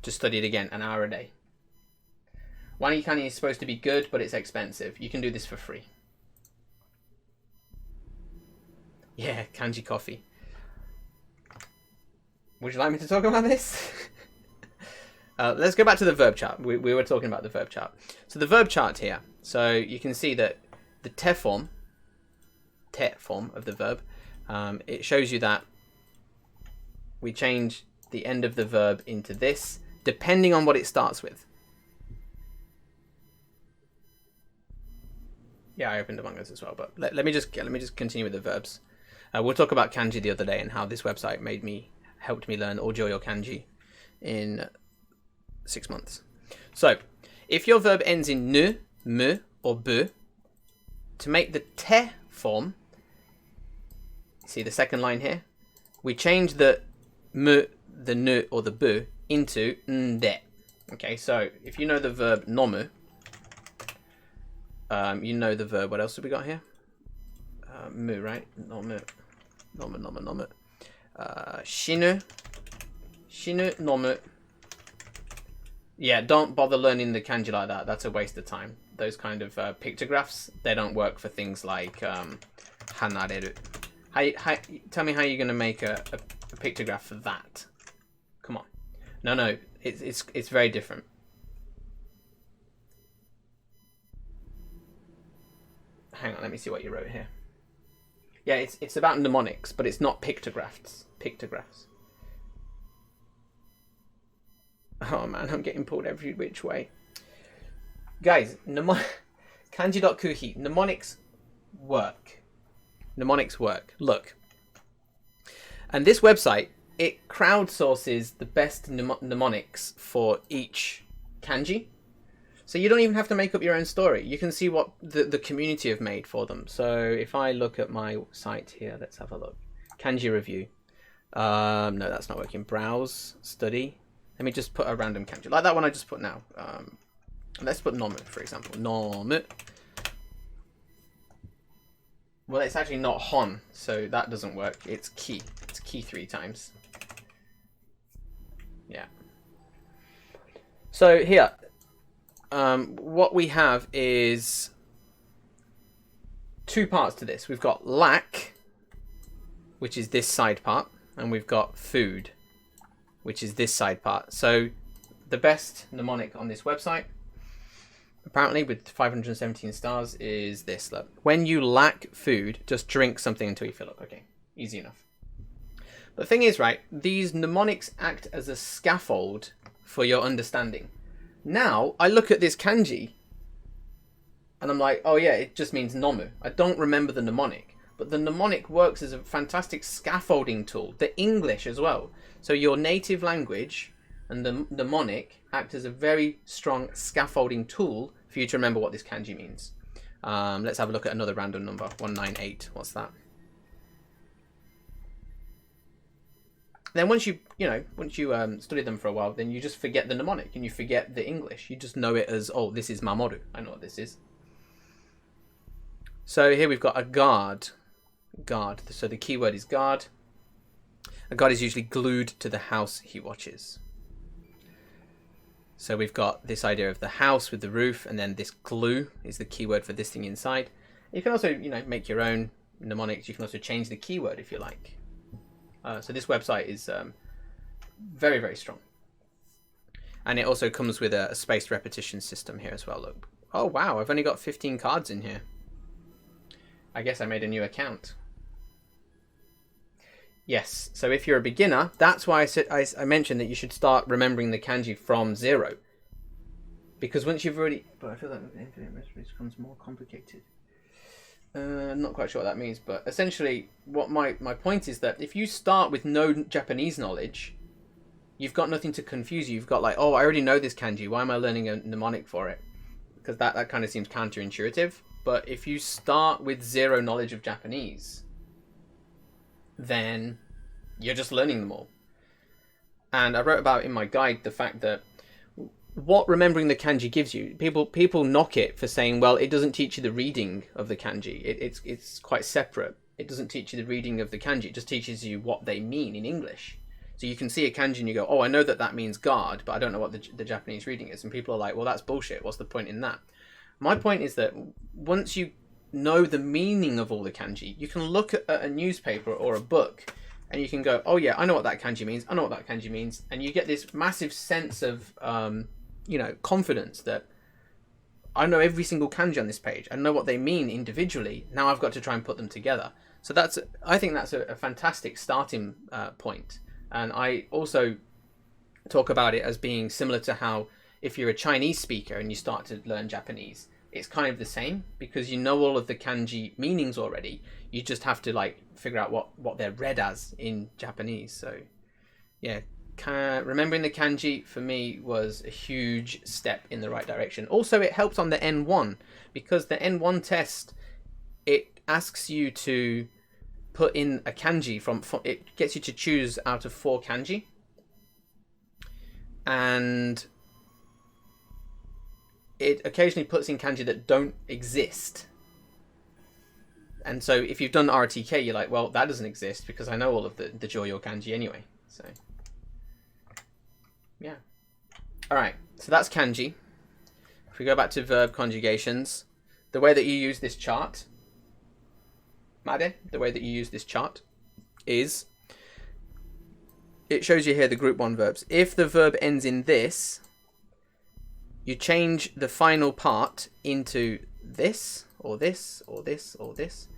Just studied again, an hour a day. Wani kanji is supposed to be good, but it's expensive. You can do this for free. Yeah, kanji coffee. Would you like me to talk about this? Let's go back to the verb chart. We were talking about the verb chart. So the verb chart here. So you can see that the te form of the verb, it shows you that we change the end of the verb into this, depending on what it starts with. Yeah, I opened Among Us as well, but let me just continue with the verbs. We'll talk about kanji the other day and how this website helped me learn all Joyo kanji in 6 months. So, if your verb ends in ne, me, or bu, to make the te form, see the second line here, we change the me, the ne, or the bu into nde. Okay, so if you know the verb nomu, you know the verb. What else have we got here? Mu, right? Nomu, nomu. Shinu, nomu. Yeah, don't bother learning the kanji like that. That's a waste of time. Those kind of pictographs, they don't work for things like hanareru. Tell me how you're going to make a pictograph for that. Come on. No, it's very different. Hang on, let me see what you wrote here. Yeah, it's about mnemonics, but it's not pictographs. Oh man, I'm getting pulled every which way. Guys, kanji.kuhi, mnemonics work. Look. And this website, it crowdsources the best mnemonics for each kanji. So you don't even have to make up your own story. You can see what the community have made for them. So if I look at my site here, let's have a look. Kanji review. No, that's not working. Browse, study. Let me just put a random kanji. Like that one I just put now. Let's put nomu, for example. Nomu. Well, it's actually not hon, so that doesn't work. It's ki. It's ki 3 times. Yeah. So here, what we have is 2 parts to this. We've got lack, which is this side part, and we've got food, which is this side part. So the best mnemonic on this website, apparently with 517 stars, is this. Look, when you lack food, just drink something until you fill up. Okay, easy enough. But the thing is, right, these mnemonics act as a scaffold for your understanding. Now, I look at this kanji, and I'm like, oh yeah, it just means nomu. I don't remember the mnemonic. But the mnemonic works as a fantastic scaffolding tool. The English as well. So your native language and the mnemonic act as a very strong scaffolding tool for you to remember what this kanji means. Let's have a look at another random number. 198. What's that? Then once you study them for a while, then you just forget the mnemonic and you forget the English. You just know it as, oh, this is mamoru. I know what this is. So here we've got a guard. Guard. So the keyword is guard. A guard is usually glued to the house he watches. So we've got this idea of the house with the roof, and then this glue is the keyword for this thing inside. You can also, make your own mnemonics. You can also change the keyword if you like. So this website is very, very strong. And it also comes with a spaced repetition system here as well. Look. Oh, wow. I've only got 15 cards in here. I guess I made a new account. Yes, so if you're a beginner, that's why I mentioned that you should start remembering the kanji from 0. Because once you've already... But I feel like the infinite recipe becomes more complicated. I'm not quite sure what that means, but essentially what my point is that if you start with no Japanese knowledge, you've got nothing to confuse you. You've got like, oh, I already know this kanji. Why am I learning a mnemonic for it? because that kind of seems counterintuitive. But if you start with zero knowledge of Japanese, then you're just learning them all. And I wrote about in my guide the fact that what remembering the kanji gives you, people knock it for saying, well, it doesn't teach you the reading of the kanji. It's quite separate. It doesn't teach you the reading of the kanji. It just teaches you what they mean in English. So you can see a kanji and you go, oh, I know that means guard, but I don't know what the Japanese reading is. And people are like, well, that's bullshit. What's the point in that? My point is that once you know the meaning of all the kanji, you can look at a newspaper or a book and you can go, oh yeah, I know what that kanji means. I know what that kanji means. And you get this massive sense of, confidence that I know every single kanji on this page. I know what they mean individually. Now I've got to try and put them together. So I think that's a fantastic starting point. And I also talk about it as being similar to how if you're a Chinese speaker and you start to learn Japanese, it's kind of the same because you know all of the kanji meanings already. You just have to figure out what they're read as in Japanese. So yeah, remembering the kanji for me was a huge step in the right direction. Also, it helps on the N1 because the N1 test, it asks you to put in a kanji from it gets you to choose out of 4 kanji, and it occasionally puts in kanji that don't exist. And so if you've done RTK, you're like, well, that doesn't exist because I know all of the Joyo kanji anyway. So yeah. All right, so that's kanji. If we go back to verb conjugations, the way that you use this chart, the way that you use this chart is, it shows you here the group 1 verbs. If the verb ends in this, you change the final part into this, or this, or this, or this,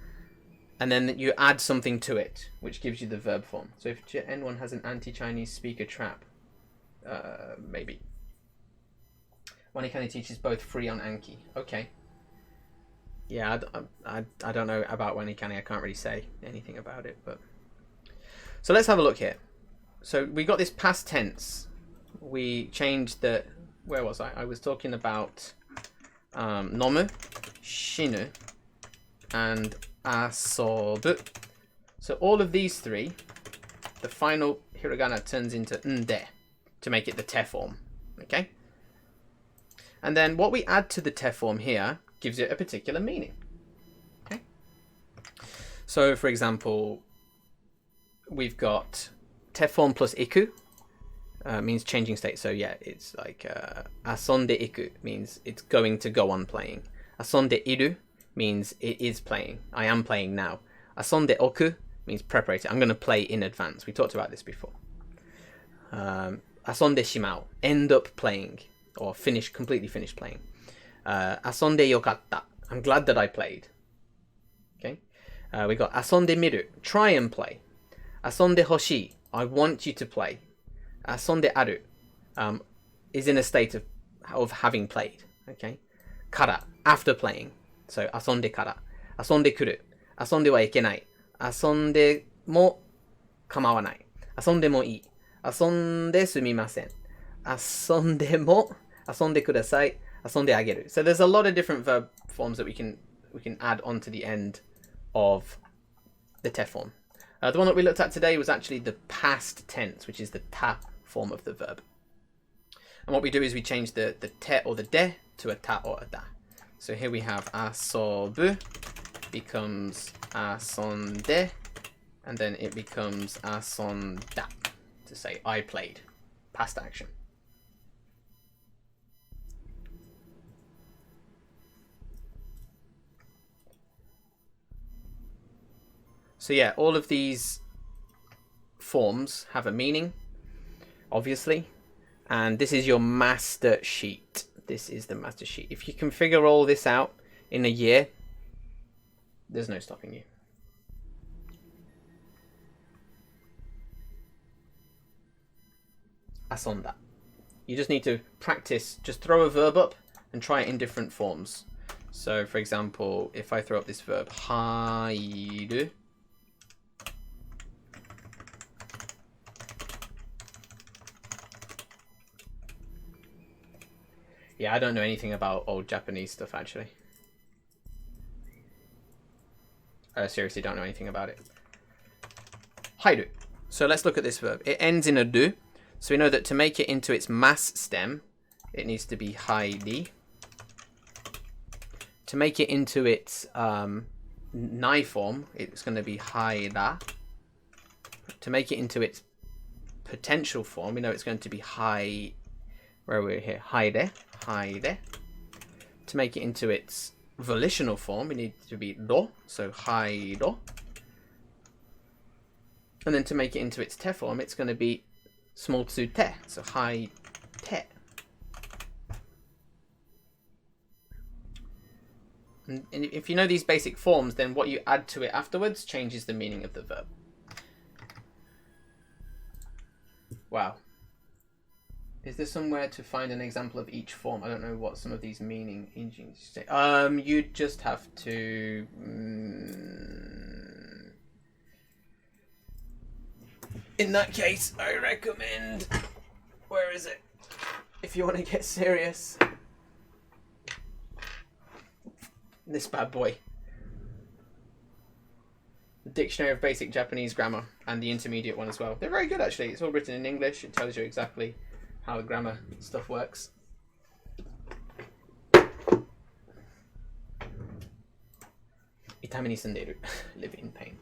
and then you add something to it, which gives you the verb form. So if N1 has an anti-Chinese speaker trap, maybe. Wanikani teaches both free on Anki. Okay. Yeah, I don't know about Wanikani. I can't really say anything about it, but so let's have a look here. So we got this past tense. We changed the, where was I? I was talking about nomu, shinu, and asobu. So all of these 3, the final hiragana turns into nde to make it the te form. Okay? And then what we add to the te form here gives it a particular meaning. Okay? So for example, we've got te form plus iku means changing state. So yeah, it's like asonde iku means it's going to go on playing. Asonde iru means it is playing. I am playing now. Asonde oku means preparatory. I'm going to play in advance. We talked about this before. Asonde shimau, end up playing, or completely finish playing. Asonde yokatta, I'm glad that I played. Okay. We got asonde miru, try and play. Asonde hoshii, I want you to play. Asonde aru, is in a state of having played. Okay. Kara, after playing. So asonde kara. Asonde kuru. Asonde wa ikenai. Asonde mo kamawanai. Asonde mo ii. Asonde sumimasen. Asonde mo. Asonde kudasai. Asonde ageru. So there's a lot of different verb forms that we can add onto the end of the te form. The one that we looked at today was actually the past tense, which is the ta form of the verb. And what we do is we change the te or the de to a ta or a da. So here we have asobu becomes asonde, and then it becomes asonda to say I played, past action. So yeah, all of these forms have a meaning, obviously, and this is your master sheet. This is the master sheet. If you can figure all this out in a year, there's no stopping you. Asonda. You just need to practice, just throw a verb up and try it in different forms. So for example, if I throw up this verb, hairu, Yeah, I don't know anything about old Japanese stuff, actually. I seriously don't know anything about it. Hairu. So let's look at this verb. It ends in a du. So we know that to make it into its mass stem, it needs to be hairi. To make it into its nai form, it's going to be haira. To make it into its potential form, we know it's going to be hai. Where are we here? Haire. Haire. To make it into its volitional form, we need to be ro. So hairo. And then to make it into its te form, it's going to be small tsu te. So hai te. And if you know these basic forms, then what you add to it afterwards changes the meaning of the verb. Wow. Is there somewhere to find an example of each form? I don't know what some of these meaning say. You just have to. In that case, I recommend. Where is it? If you want to get serious. This bad boy. The Dictionary of Basic Japanese Grammar and the intermediate one as well. They're very good, actually. It's all written in English. It tells you exactly how the grammar stuff works. Itami ni sundeiru. Live in pain.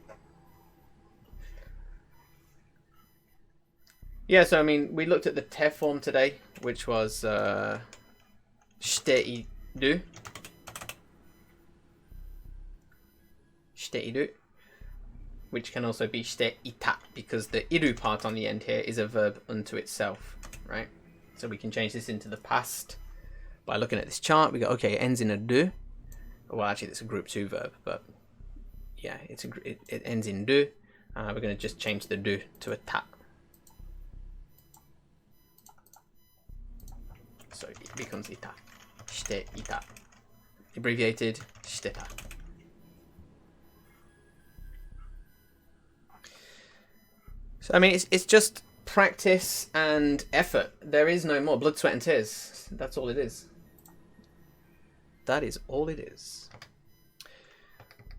Yeah, so I mean, we looked at the te form today, which was shiteiru. Shiteiru. Which can also be shiteita, because the iru part on the end here is a verb unto itself, right? So we can change this into the past by looking at this chart. We go, okay, it ends in a du. Well, actually, it's a group 2 verb, but yeah, it ends in du. We're going to just change the du to a ta. So it becomes ita. Shiteita. Abbreviated, shiteta. So, I mean, it's just practice and effort. There is no more. Blood, sweat, and tears. That's all it is. That is all it is.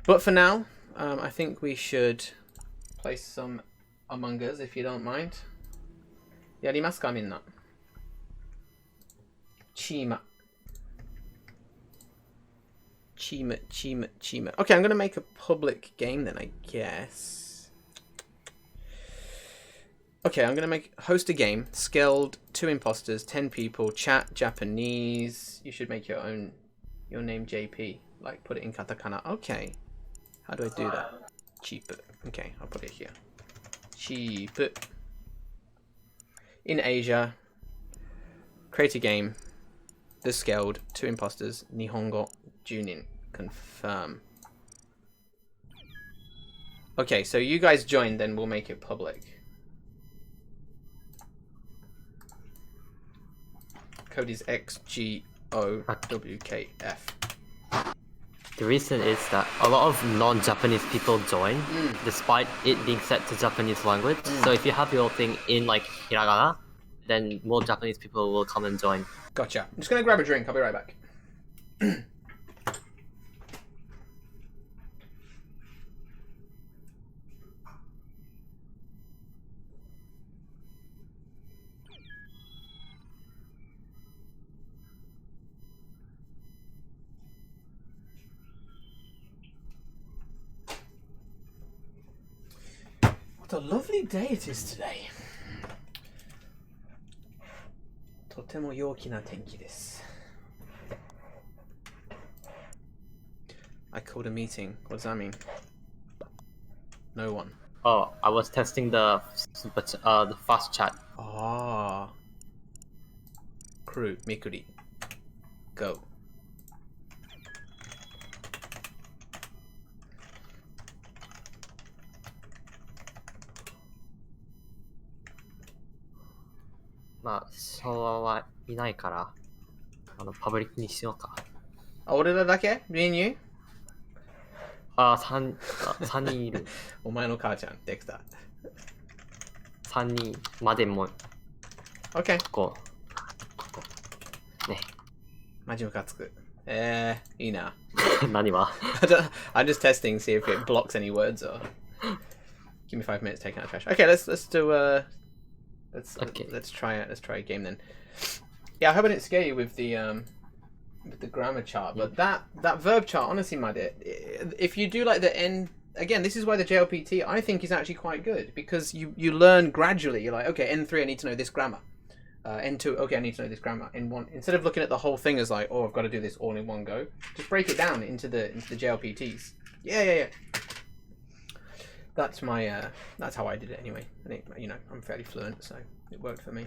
But for now, I think we should play some Among Us, if you don't mind. Yarimasu ka, minna? Chima. Chima. Okay, I'm going to make a public game then, I guess. Okay, I'm going to host a game. Skilled, 2 imposters, 10 people, chat, Japanese. You should make your name JP. Like, put it in katakana. Okay. How do I do that? Cheap. Okay, I'll put it here. Cheap. In Asia. Create a game. The Skilled, 2 imposters, Nihongo, Junin. Confirm. Okay, so you guys join, then we'll make it public. Code is XGOWKF. The reason is that a lot of non-Japanese people join, despite it being set to Japanese language. So if you have your thing in like hiragana, then more Japanese people will come and join. Gotcha. I'm just gonna grab a drink. I'll be right back. What a lovely day it is today. とても陽気な天気です。I called a meeting. What does that mean? No one. Oh, I was testing the fast chat. Ah. Crew, Mikuri. Go. Ma, そうはいないから、パブリックにしようか。あ、俺らだけ ?Me and you? 3人いる。お前の母ちゃん、できた。3人までも。OK。こう。ね。マジムカつく。いいな。何は I'm just testing, see if it blocks any words or. Give me 5 minutes taking out trash. Okay, let's do Okay. let's try a game then. Yeah, I hope I didn't scare you with the grammar chart, but that verb chart, honestly, my dear, if you do like the N again, this is why the JLPT I think is actually quite good, because you learn gradually. You're like, okay, N3 I need to know this grammar. N2, okay, I need to know this grammar. Instead of looking at the whole thing as like, oh, I've got to do this all in one go, just break it down into the JLPTs. Yeah. That's my that's how I did it anyway. I think, you know, I'm fairly fluent, so it worked for me.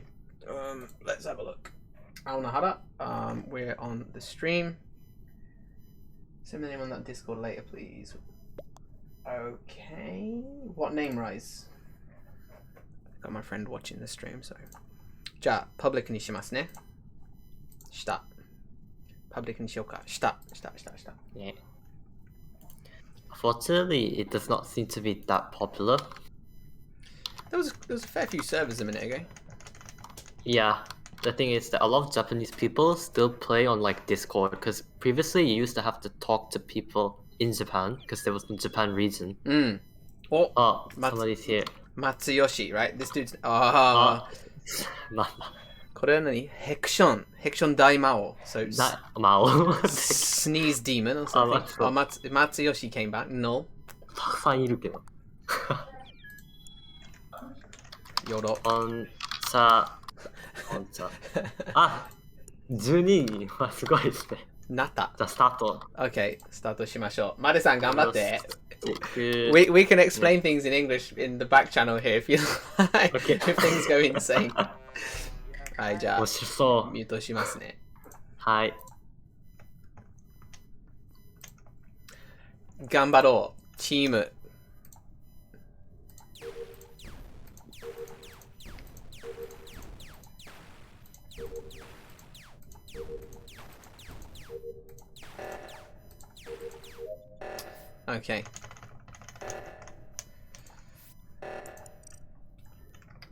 Let's have a look. Aonahara, we're on the stream. Send my name on that Discord later, please. Okay. What name, Rise? Got my friend watching the stream, so. じゃあ、パブリックにしますね。下。パブリックにしようか。下。Yeah. Fortunately, it does not seem to be that popular. There was a fair few servers a minute ago. Yeah, the thing is that a lot of Japanese people still play on like Discord, because previously you used to have to talk to people in Japan because there was the Japan region. Oh, somebody's here. Matsuyoshi, right? This dude's... なんだこれは何? Hection Daimao. So Mao. sneeze demon or something. Matsuyoshi came back. No. たくさんいるけど。Yoro. あ、12人はすごいですね。なった。じゃあスタート。Okay, スタートしましょう。マルさん頑張って。We can explain things in English in the back channel here if you like. Okay. If things go insane. はい、じゃあ、面白そう。ミュートしますね。はい。頑張ろう。チーム。Okay.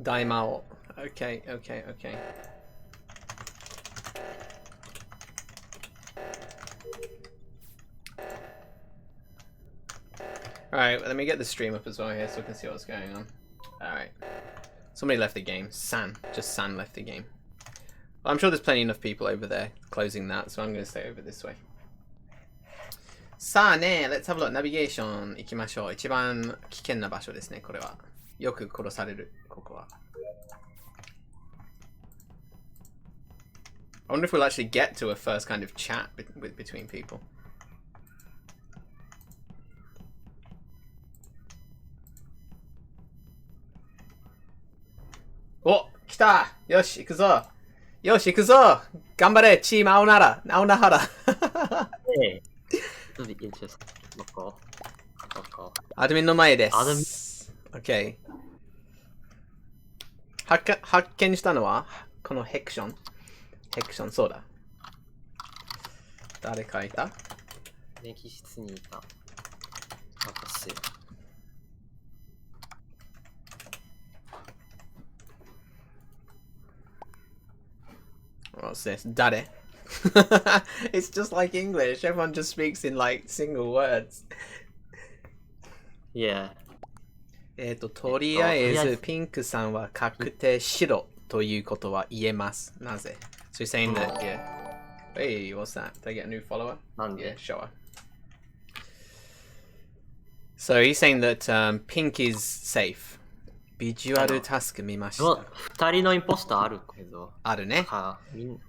大魔王。Okay. Alright, let me get the stream up as well here so we can see what's going on. Alright. Somebody left the game. Just San left the game. Well, I'm sure there's plenty enough people over there closing that, so I'm going to stay over this way. さあね、let's have a look. ナビゲーション行きましょう。一番危険な場所ですね、これは。よく殺される、ここは。I wonder if we'll actually get to a first kind of chat between people. お、来た。よし、行くぞ。頑張れ、チーム青原。Hey, that'd be interesting. アドミンの前です。OK。発見したのは、このヘクション、そうだ。誰書いた？ネギ室にいた。私。What's this? 誰? It's just like English. Everyone just speaks in like single words. Yeah. とりあえずピンクさんは確定白ということは言えます。なぜ? So you're saying that, yeah. Hey, what's that? Did I get a new follower? Yeah, sure. So he's saying that pink is safe. ビジュアルタスク見ました。2人のインポスターあるけど。あるね。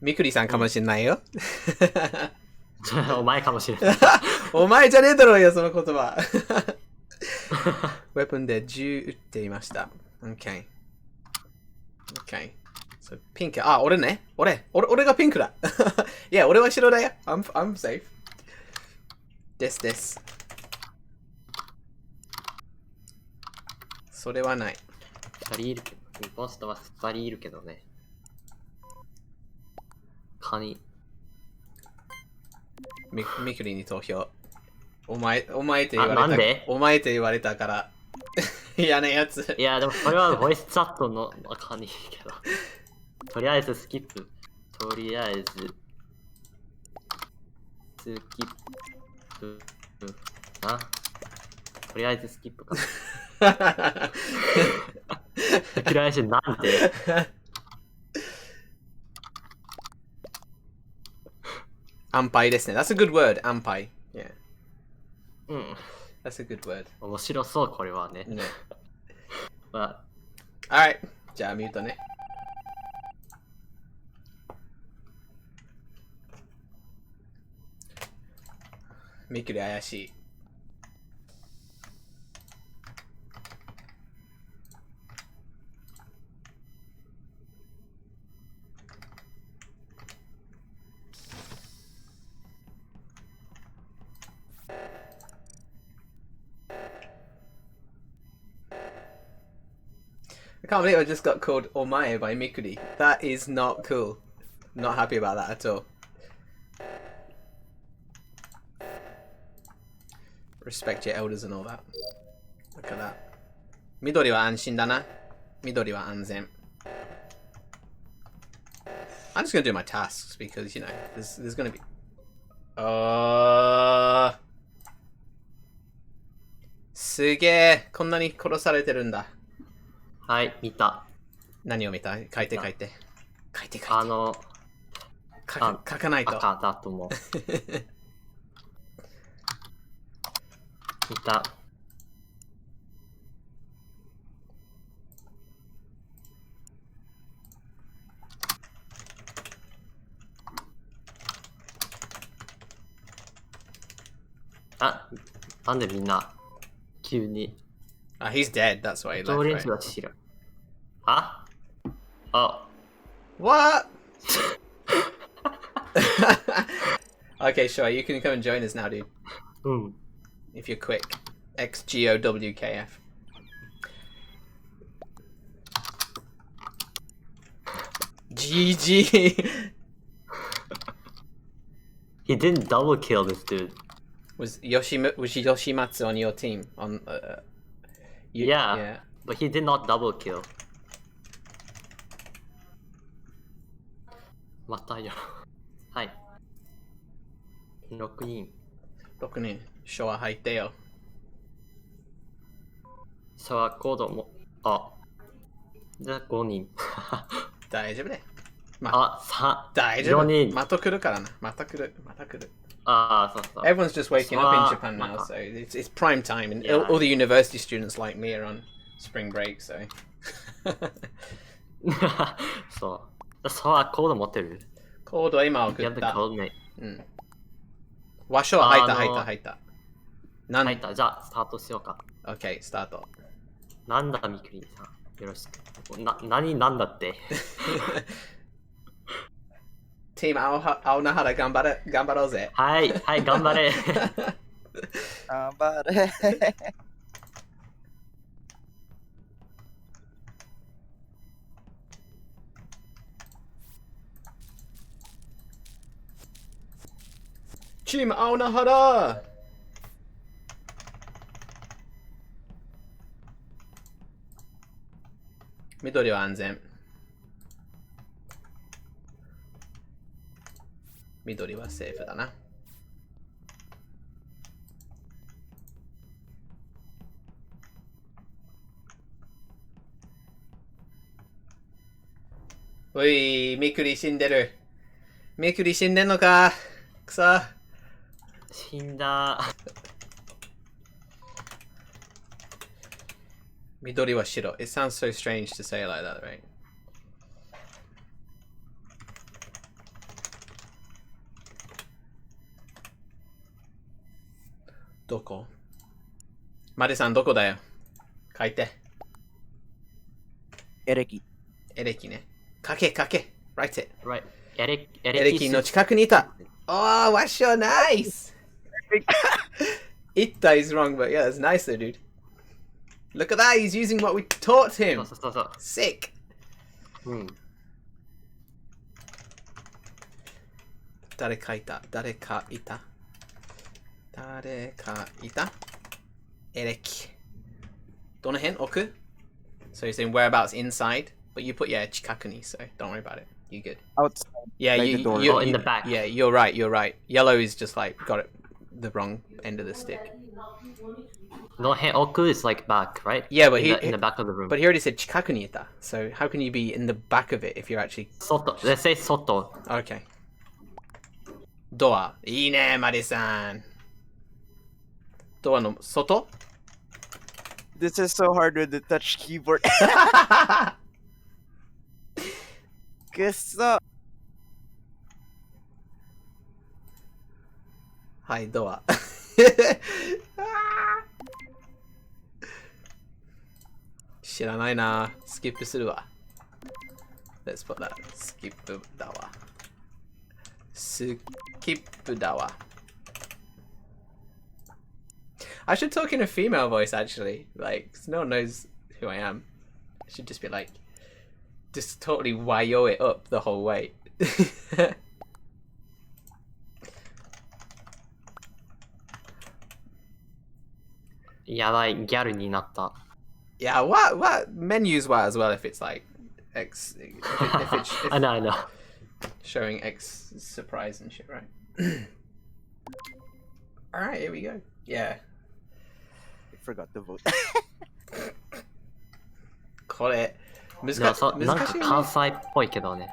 みくりさんかもしれないよ。お前かもしれない。お前じゃねえだろうよ、その言葉。ウェポンで銃撃っていました。OK。OK。So, ピンク。あ、俺ね。俺がピンクだ。いや、俺は白だよ。I'm safe. です。それはない。2人いるけど、インポスターは2人いるけどね。カニ。みくりに投票。お前と言われた。なんで？お前と言われたから。嫌なやつ。いや、でもこれはボイスチャットの中にいるけど。とりあえずスキップ。とりあえず。スキップな。とりあえずスキップかな。繰り返しなんて。安牌ですね。That's a good word, 安牌。Yeah. うん。That's a good word. 面白そう、これはね。ね。ま Alright. じゃあミュートね。ミクリ怪しい。I can't believe I just got called Omae by Mikuri. That is not cool. Not happy about that at all. Respect your elders and all that. Look at that. 緑は安心だな。緑は安全。I'm just gonna do my tasks because, you know, there's gonna be... すげえ。こんなに殺されてるんだ。はい、見た。何を見た？書いて書いて。書いて書いて。書かないと。赤だと思う。見た。あ、なんでみんな急に。He's dead. That's why he 常 left, 連 right? 者は知らん。ああ。What? Okay, sure. You can come and join us now, dude. うん。 If you're quick. XGOWKF. GG. He didn't double kill this dude. Was Yoshimatsu on your team? On Yeah. But he did not double kill. またよ。はい。6人。 6人。書は入ってよ。シャワーコードも。あ。じゃあ5人。大丈夫ね。あ、大丈夫。 4人。また来るからな。また来る。ああ、そうそう。 Everyone's just waking up in Japan now, so it's prime time, and all the university students like me are on spring break, so. そう。シャワーコード持ってる？コードは今送やっった。コードね。うん。和書は入った。入った。じゃあ、スタートしようか。OK、スタート。なんだ、みくりさん。よろしく。なんだって。チーム青名原頑張ろうぜ。はい、頑張れ。頑張れ。チーム青名原緑は安全。緑はセーフだな。おい、みくり死んでる。みくり死んでんのか。くそ。死んだ。緑は白。It sounds so strange to say it like that, right? どこ？マリさんどこだよ？書いて。エレキね。書け。Write it. Right. エレキの近くにいた。Oh, what's your nice? Itta is wrong, but yeah, that's nice though, dude. Look at that, he's using what we taught him. そう。Sick. うん。誰かいたエレキ。どの辺？奥？ So you're saying whereabouts inside, but you put, yeah, 近くに, so don't worry about it. You good? Outside. Yeah, Like you, the door. you, Oh, in you- the back. Yeah, you're right. You're right. Yellow is just like got it the wrong end of the stick. No, Oku is like back, right? Yeah, but in the back of the room. But he already said chikaku ni ita. So how can you be in the back of it if you're actually Soto. Let's say soto. okay? Door. いいね、マリさん。ドアの外? This is so hard with the touch keyboard. Guess はい、ドア。知らないな。スキップするわ。Let's put that. スキップだわ。スキップだわ。I should talk in a female voice actually. Like, no one knows who I am. I should just be like, just totally wayo it up the whole way. Yeah, like ギャルになった。 Yeah, what men use what as well if it's like X if I know. showing X surprise and shit, right? Alright, here we go. Yeah. I forgot to vote. これ難しいでもそうなんかよね。関西っぽいけどね。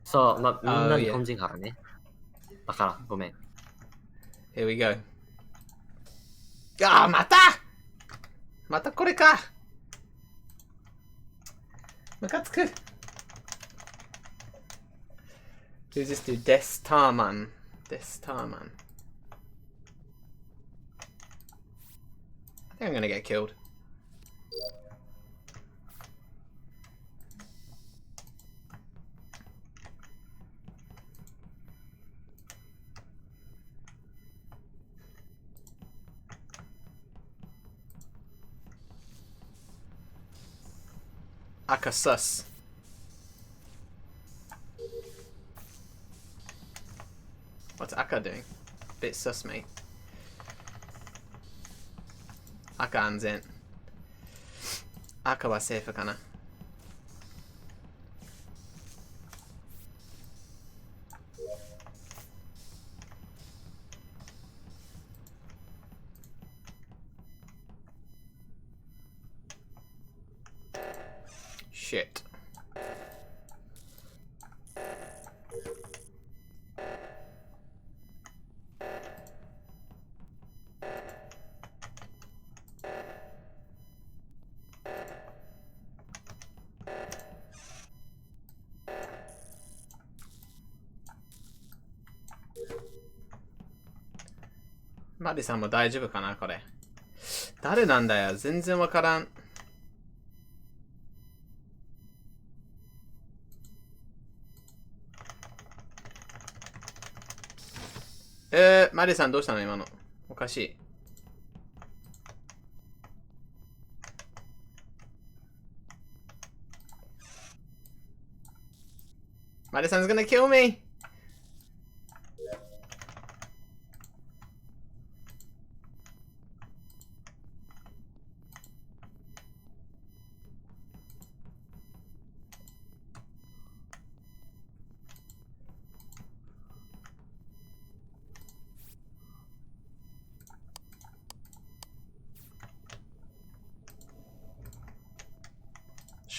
そう、まあ、みん Oh, な yeah. 日本人からね。だから、ごめん。 Here we go. あー、またこれか。ムカつく。Who's this dude? Destarman. Destarman. I think I'm gonna get killed. Aka sus. What's Aka doing? Bit sus, mate. Aka 安全。赤はセーフかな。Shit.マリさんも大丈夫かなこれ。誰なんだよ。全然わからん。マリさんどうしたの今の。おかしい。マリさん is gonna kill me!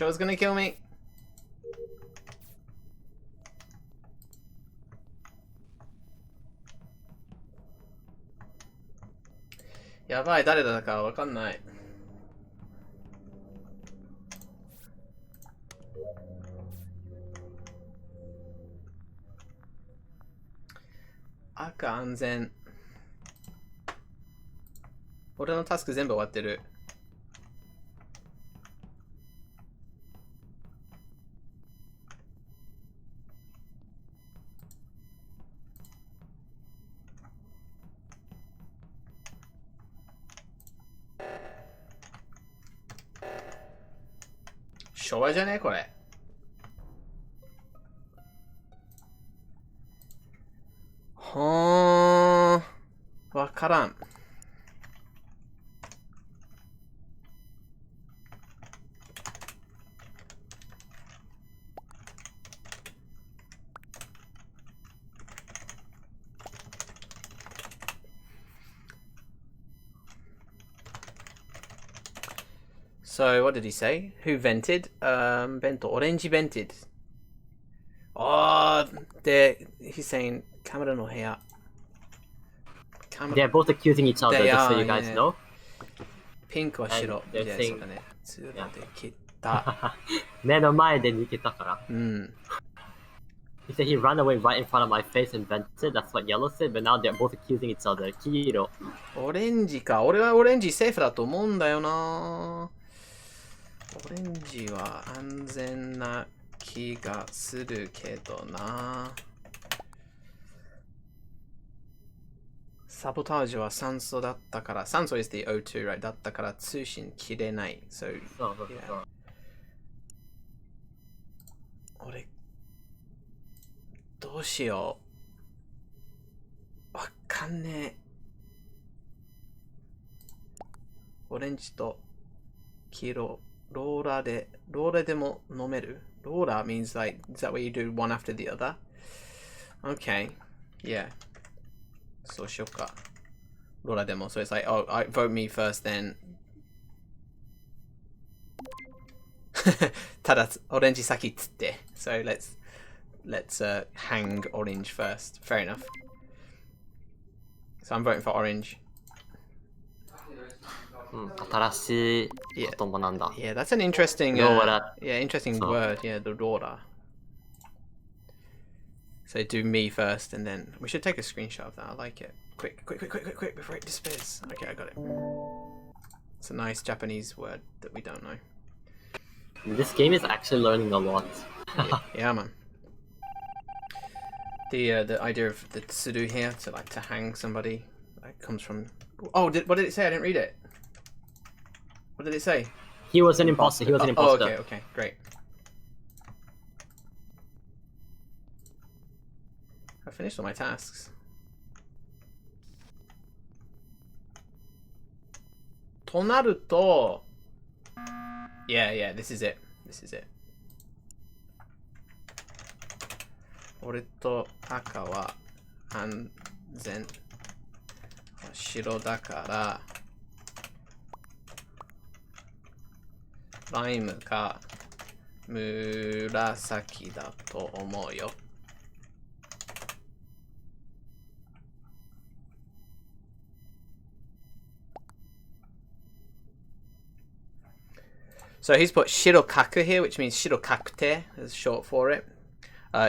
Show's gonna kill me. やばい、誰だかわかんない。赤安全。俺のタスク全部終わってる。昭和じゃねこれ。はー、わからん。So what did he say? Who vented? Bento. Orange vented. Oh, he's saying camera no heya. They're both accusing each other, They just so are, you guys yeah. know. Pink wa shiro. they're Yeah, saying- そうだね。通路で切った。目の前で抜けたから。うん。 He said he ran away right in front of my face and vented. That's what Yellow said, but now they're both accusing each other. Kiro. オレンジか。俺はオレンジセーフだと思うんだよな。オレンジは安全な気がするけどな。サボタージュは酸素だったから、酸素 is the O2, right? だったから通信切れない。So, そうそうそう。 yeah. 俺、どうしよう。わかんねえ。オレンジと黄色、ローラでも飲める？ローラ means like, is that what you do one after the other? Okay, yeah. そうしようか。ローラでも、so it's like, oh, vote me first then. ただ、オレンジ先っつって。So let's hang orange first. Fair enough. So I'm voting for orange. 新しい言葉なんだ。 Yeah, that's an interesting, Rora. interesting So- word. Yeah, the Rora. So do me first, and then we should take a screenshot of that. I like it. Quick, before it disappears. Okay, I got it. It's a nice Japanese word that we don't know. This game is actually learning a lot. Yeah, man. The idea of the tsuru here to hang somebody comes from. Oh, what did it say? I didn't read it. What did it say? He was an imposter. He was an imposter. Oh, okay, great. I finished all my tasks. Tonaruto. Yeah, this is it. This is it. 俺と赤は安全。白だからライムか紫だと思うよ。So he's put shirokaku here, which means shirokakute is short for it.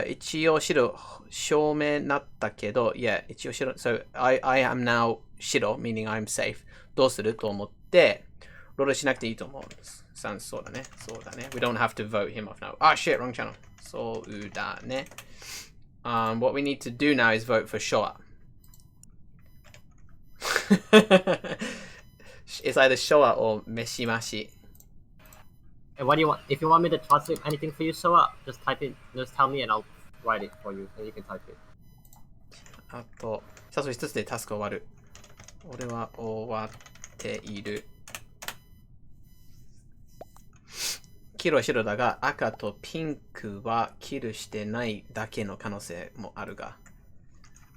一応白証明なったけど、yeah, 一応白、so I am now 白 meaning I'm safe. どうすると思って、ロールしなくていいと思う。そうだね。We don't have to vote him off now. Ah, shit, wrong channel. そうだね。What we need to do now is vote for Showa. It's either Showa or Meshimashi. And what do you want? If you want me to translate anything for you, Soa, just type it. Just tell me and I'll write it for you, and you can type it. あと、さあ、一つでタスク終わる。俺は終わっている。黄色は白だが、赤とピンクはキルしてないだけの可能性もあるが、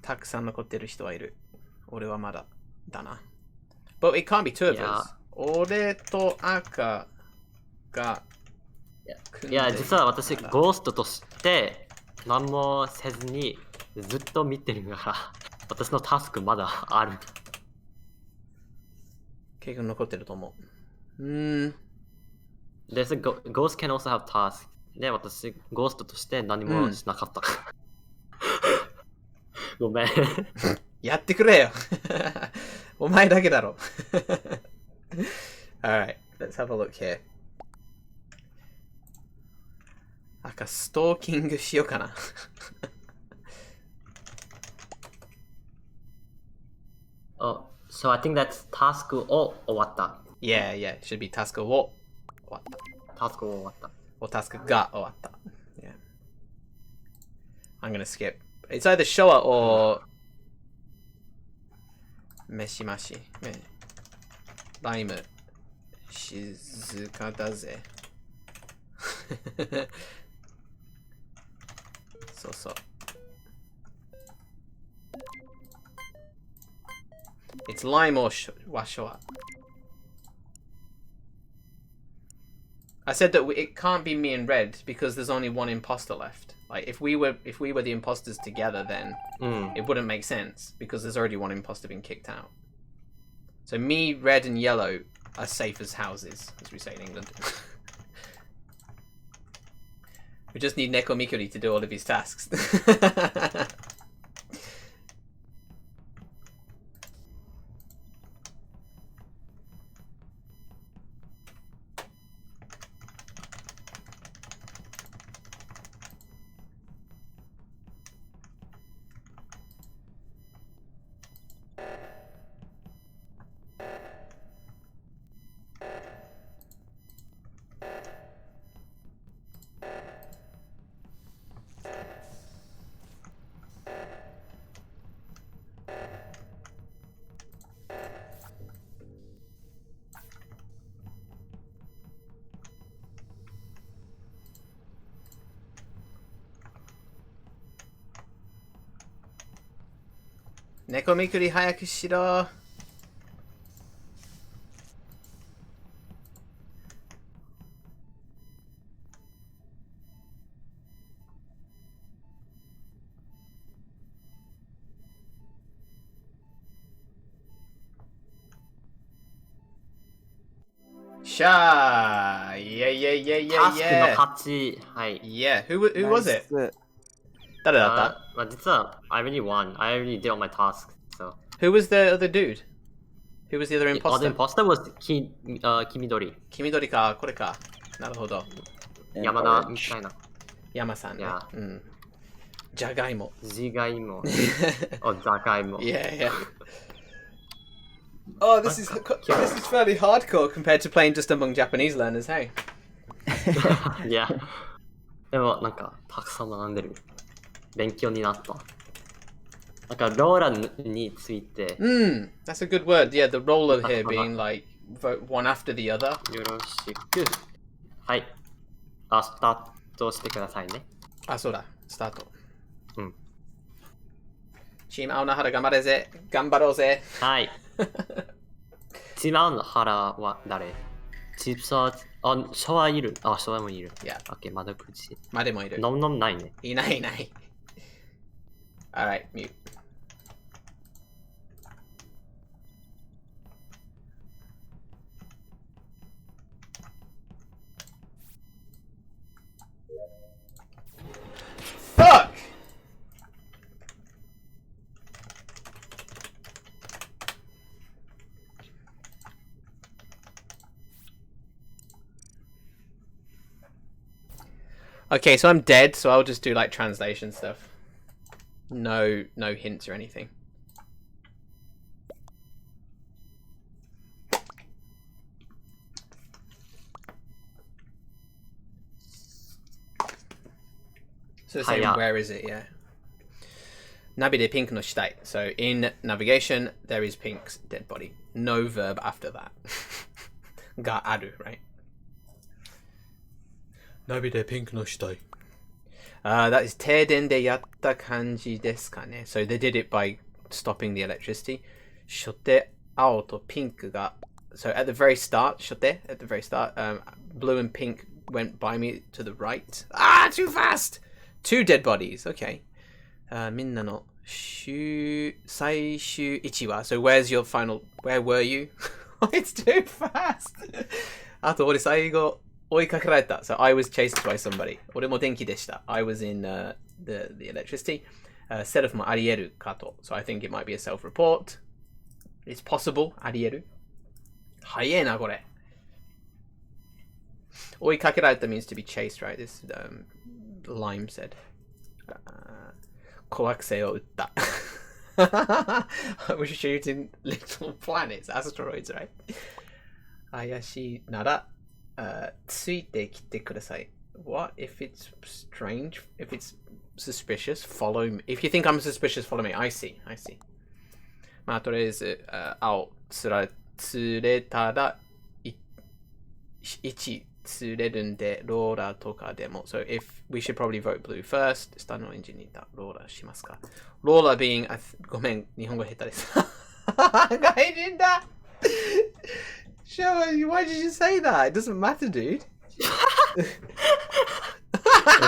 たくさん残ってる人はいる。俺はまだだな。But it can't be two of us. 俺と赤がいや、実は私、ゴーストとして何もせずにずっと見てるから、私のタスクまだある。結局残ってると思う。There's a ghost can also have tasks. で、私、ゴーストとして何もしなかった。ごめん。やってくれよ。お前だけだろ。Alright, let's have a look here. 赤ストーキングしようかな。Oh, so I think that's task を終わった。Yeah, it should be task を終わった。タスクを終わった。or task が終わった。Yeah. I'm gonna skip. It's either Showa or 飯まし。ライム。静かだぜ。そうそう。It's lime or Showa. I said that it can't be me and Red because there's only one imposter left. Like if we were the imposters together, then it wouldn't make sense because there's already one imposter being kicked out. So me, Red, and Yellow are safe as houses, as we say in England. We just need Neko Mikuri to do all of his tasks. 猫みくり早くしろ。しゃー Yeah, yeah, yeah, yeah, タスクの yeah. 勝ち。はい。Yeah, who was it? 誰だったまあ実は、I already won. I already did all my tasks. So. Who was the other dude? Who was the other imposter? The imposter was Kimidori. 黄緑か、これか。なるほど。山田みたいな。山さんね。Yeah. うん。じゃがいも。じがいも。お、じゃがいも。Yeah, yeah. Oh, this is fairly hardcore compared to playing just among Japanese learners, hey? Yeah. でもなんかたくさん学んでる。勉強になった。なんかローラについて。That's a good word. Yeah, the roller here being like vote one after the other. よろしく。はい。スタートしてくださいね。あ、そうだ。スタート。うん。チーム青菜原頑張れぜ。頑張ろうぜ。はい。チーム青菜原は誰？チープサーチ、ショワいる。ショワもいる。いや。オッケー、窓口。までもいる。ノンないね。いないいない。Alright, mute. Fuck! Okay, so I'm dead, so I'll just do like translation stuff. No hints or anything. So say where is it? Yeah. Nabi de pink no shitai. So in navigation, there is Pink's dead body. No verb after that. Ga aru, right? Nabi de pink no shitai. That is teiden de yatta kanji desu ka ne. So they did it by stopping the electricity. Shote ao to pink ga. So at the very start, shote, at the very start, blue and pink went by me to the right. Ah, too fast! 2 dead bodies. Okay. みんなの最終位置は So where's your final? Where were you? It's too fast. あと俺最後追いかけられた So I was chased by somebody. 俺も電気でした I was in the electricity. Set off もありえるかと So I think it might be a self-report. It's possible. ありえる早いなこれ追いかけられた means to be chased, right? This Lime said. 小惑星を撃った I was shooting little planets, asteroids, right? 怪しいならついてきてください What? If it's strange? If it's suspicious, follow me. If you think I'm suspicious, follow me. I see. まあとりあえず青釣れたら1釣れるんでローラーとかでも So if we should probably vote blue first 下のエンジンにいたローラーしますかローラー being ごめん日本語下手です外人だShow why did you say that? It doesn't matter, dude.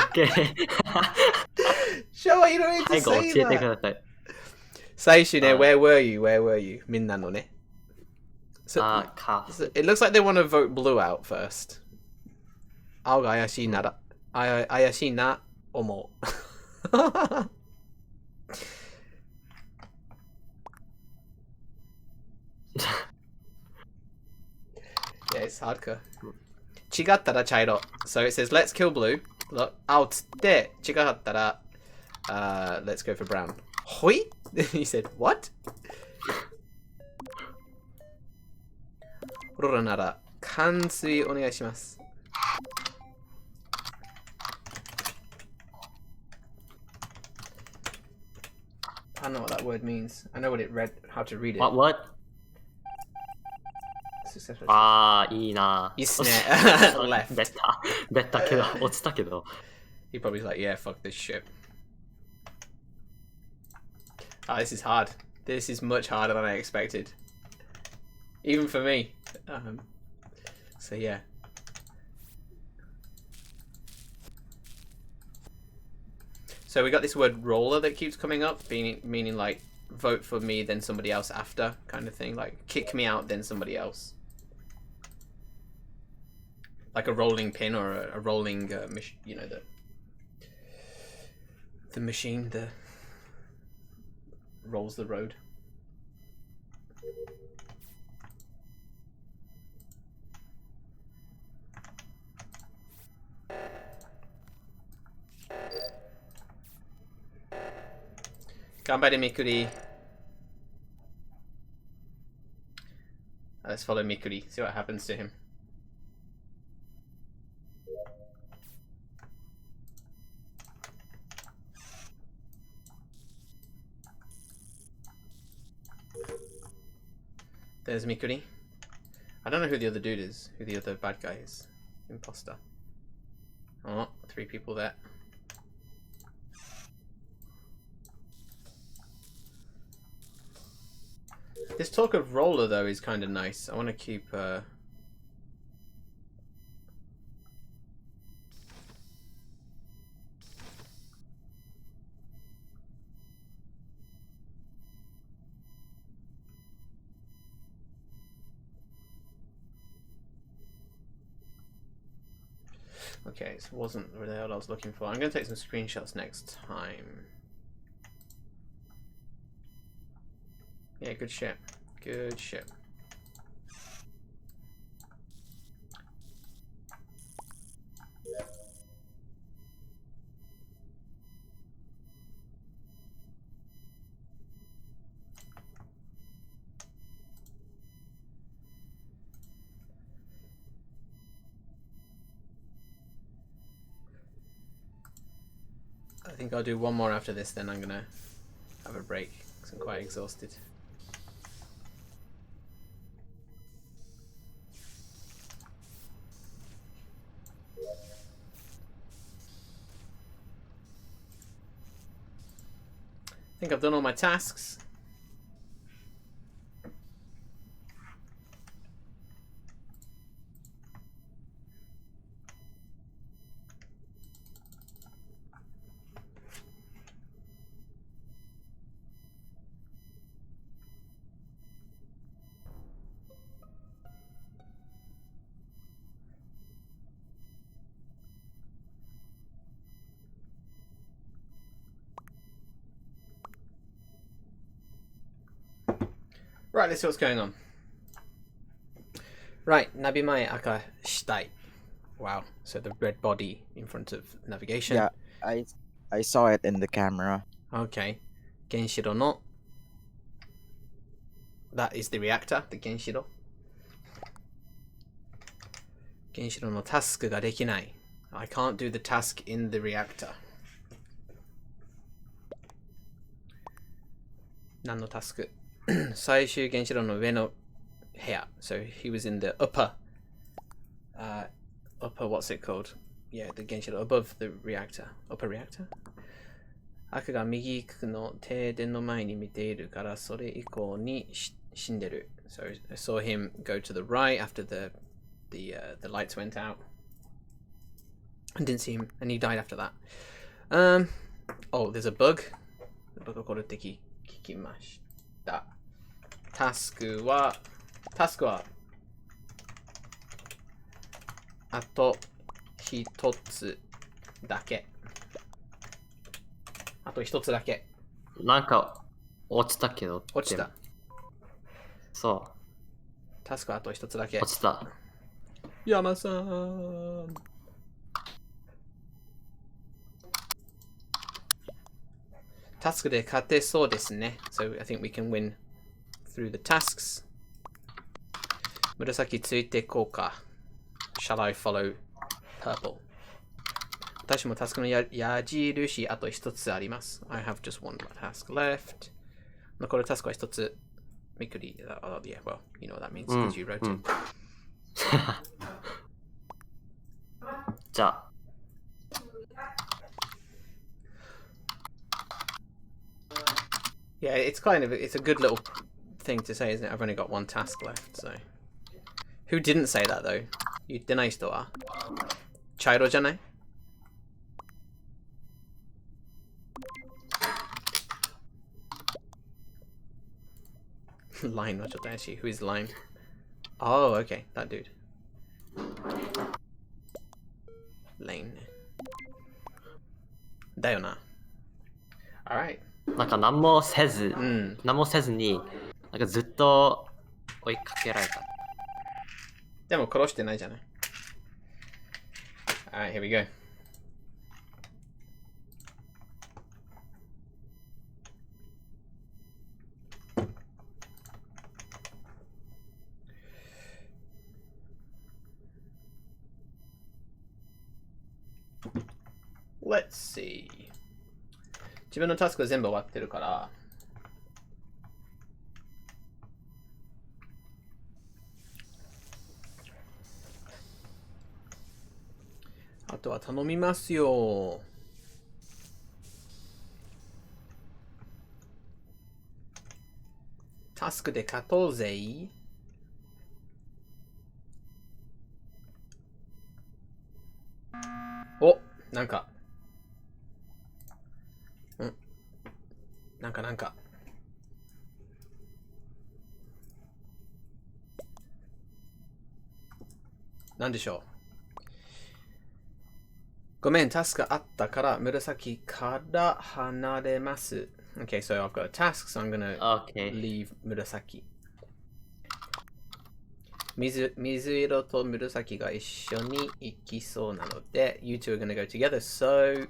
Okay. Sure, you don't need to 最後 say 教えてく that. ださい。最初ね、はい。 where were you? Where were you? みんなのね。So, カ so it looks like they want to vote blue out first. 青が怪しいなら、怪しいな、思う。Yeah, it's hardcore. 違ったら茶色。So it says, let's kill blue. Look, 青つって、違ったら、let's go for brown. ほい？He said, what? ロロなら、冠水お願いします。I don't know what that word means. I know what it read, how to read it. What? ああ、いいな。いいっすね。Left. ベッタけど、落ちたけど。He probably was like, yeah, fuck this shit. Oh, this is hard. This is much harder than I expected. Even for me. So yeah. So we got this word roller that keeps coming up, meaning like vote for me, then somebody else after kind of thing. Like kick me out, then somebody else. Like a rolling pin or a rolling, you know, the machine that rolls the road. Ganbare Mikuri. Let's follow Mikuri, see what happens to him. There's Mikuri. I don't know who the other dude is, who the other bad guy is. Imposter. Oh, 3 people there. This talk of roller though is kind of nice. I want to keep okay, so it wasn't really what I was looking for. I'm going to take some screenshots next time. Yeah, good shit. Good shit. I think I'll do one more after this, then I'm gonna have a break because I'm quite exhausted. I think I've done all my tasks. Right, let's see what's going on. Right, Nabimae Aka Shitai. Wow, so the red body in front of navigation. Yeah, I saw it in the camera. Okay. Genshiro no. That is the reactor, the Genshiro. Genshiro no task ga dekinai. I can't do the task in the reactor. Nan no task? 最終原子炉の上の部屋. So he was in the upper, what's it called? Yeah, the 原子炉 above the reactor. Upper reactor? 悪が右の停電の前に見ているからそれ以降に死んでる. So I saw him go to the right after the lights went out. I didn't see him, and he died after that. Oh, there's a bug. The bug 起こるって聞きました。タスクはあと一つだけ。あと一つだけ。なんか落ちたけど。落ちた。そう。タスクはあと一つだけ。落ちた。山さん。タスクで勝てそうですね。So I think we can win through the tasks. 紫ついてこうか。Shall I follow purple? 私もタスクの矢印あと一つあります。I have just one task left. 残るタスクは一つ。めくり。Oh, yeah, well, you know what that means because you wrote it. じゃあ。Yeah, it's a good little thing to say, isn't it? I've only got one task left, so. Who didn't say that though? 言ってない人は茶色じゃない？Line はちょっと怪しい。Who is Line? Oh, okay, that dude. Lane. だよな。Alright. なんか何もせずに、なんかずっと追いかけられた。でも殺してないじゃない。Alright, here we go. Let's see. 自分のタスク全部終わってるから。あとは頼みますよ。タスクで勝とうぜ。お、なんか。なんか。なんでしょう。ごめん、タスクあったから紫から離れます。Okay, so I've got a task, so I'm gonna leave 紫。水色と紫が一緒に行きそうなので、you two are gonna go together, so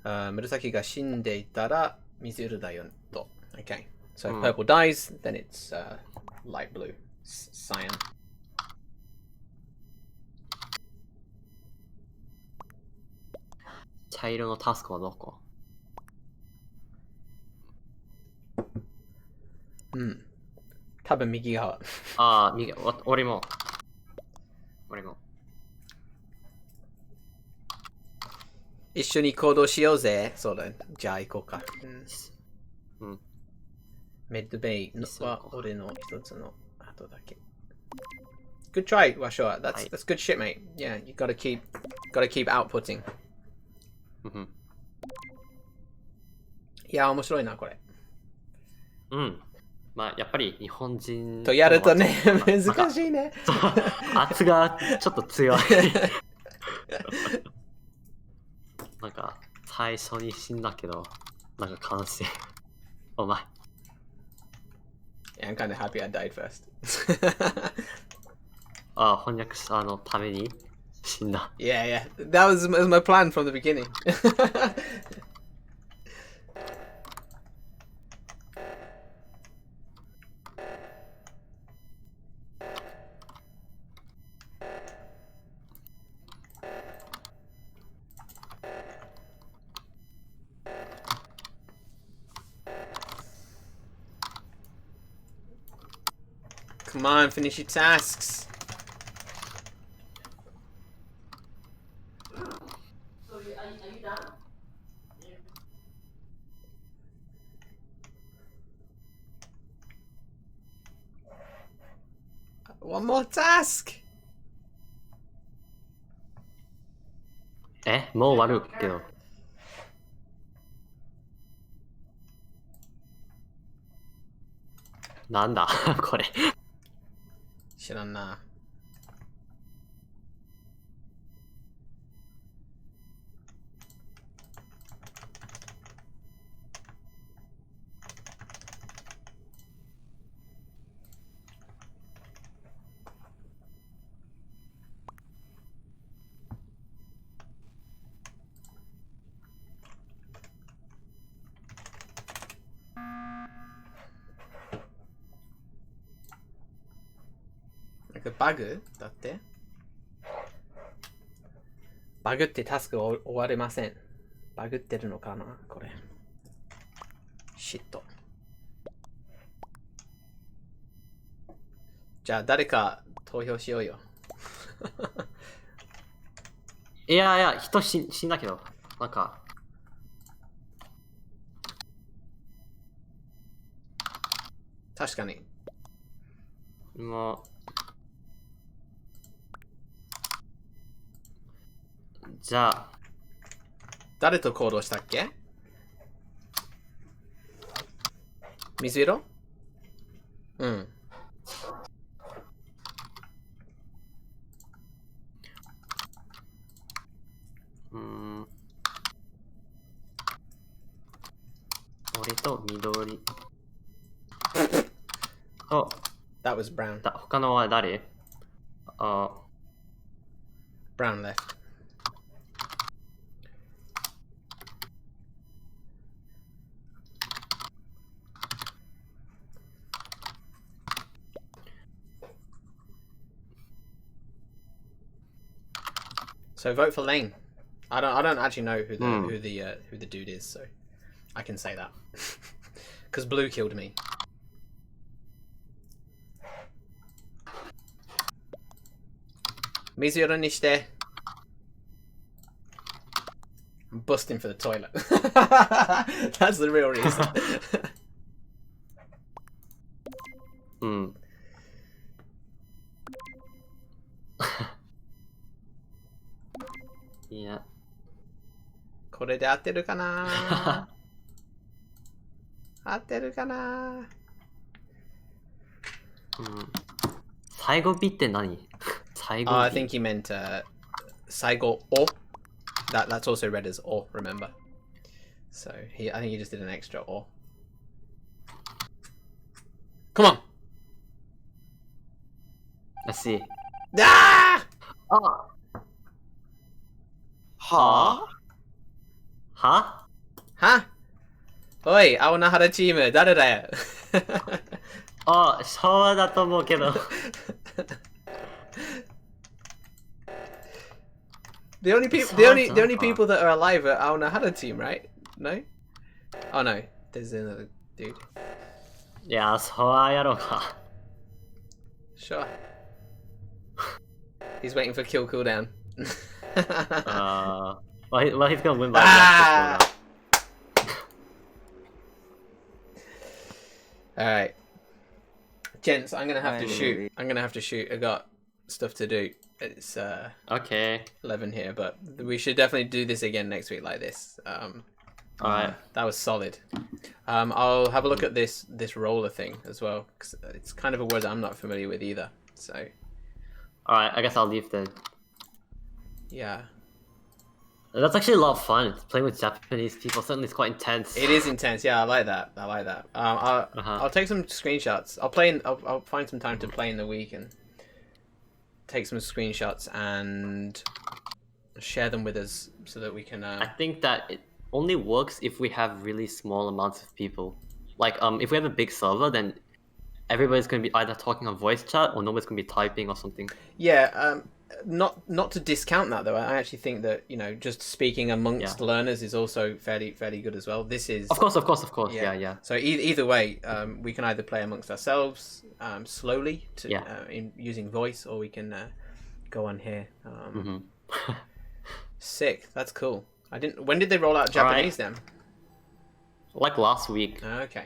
紫が死んでいたら水色だよと。Okay, so if purple dies, then it's light blue, cyan. 茶色のタスクはどこ？多分右側。ああ、俺も。一緒に行動しようぜ。そうだ。じゃあ行こうか。メッドベイは俺の一つの後だけ。Good try, Washua. That's good shit, mate. Yeah, you gotta keep outputting. いや、面白いな、これ。まあ、やっぱり日本人とやるとね、難しいね。圧がちょっと強い。なんか、最初に死んだけど、なんか完成。お前。Yeah, I'm kind of happy I died first. 翻訳者のために死んだ。Yeah. That was my plan from the beginning. Come on, finish your tasks. So are you done? One more task. もう終わるけど。なんだこれ。知らんな。なんかバグだってバグってタスク終われません。バグってるのかなこれ。シット。じゃあ誰か投票しようよ。いやいや、人死んだけど。なんか。確かに。もう。じゃあ。誰と行動したっけ水色うん。俺と緑。と、That was brown. 他のは誰Brown left. So vote for Lane. I don't actually know who the dude is, so I can say that. Because blue killed me. Mizuro ni shite. I'm busting for the toilet. That's the real reason. うん。いや。これで合ってるかな合ってるかなうん。最後尾って何最後尾 I think he meant Saigo O. That's also read as O, remember? So I think he just did an extra O. Come on! Let's see. Ah! はははおい、青菜原チーム、誰だよ昭和だと思うけど。The only people that are alive are Aonahara team, right? No? Oh no, there's another dude. いや、昭和やろうか。Sure. He's waiting for kill cooldown. Well, he's gonna win by Ah! the Alright. Gents, I'm gonna have to Finally. shoot. I'm gonna have to shoot. I got stuff to do. It's Okay. 11 here, but we should definitely do this again next week like this. Alright. That was solid. I'll have a look at this roller thing as well, because it's kind of a word that I'm not familiar with either. So Alright, I guess I'll leave then. yeah, That's actually a lot of fun. Playing with Japanese people certainly is quite intense. it is intense. Yeah, I like that. I'll take some screenshots. I'll find some time to play in the week and take some screenshots and share them with us so that we can. I think that it only works if we have really small amounts of people. Like, if we have a big server, then everybody's going to be either talking on voice chat or nobody's going to be typing or something. Yeah, not to discount that though. I actually think that just speaking amongst learners is also fairly good as well. This is Of course. Yeah. So either way, we can either play amongst ourselves slowly in using voice, or we can go on here. Sick. That's cool. When did they roll out Japanese then? Like last week. Okay.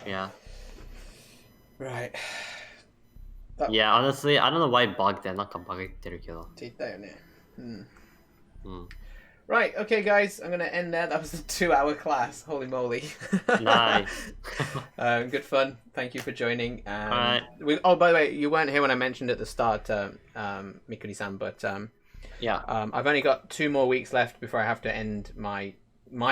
Yeah. Right. Yeah, honestly, I don't know why it bugged there. なんかバグってるけど。って言ったよね。うん。Right, okay, guys, I'm going to end there. That was a 2-hour class. Holy moly. Nice. Good fun. Thank you for joining. Alright. Oh, by the way, you weren't here when I mentioned at the start, Mikuri-san, but Yeah. I've only got 2 more weeks left before I have to end my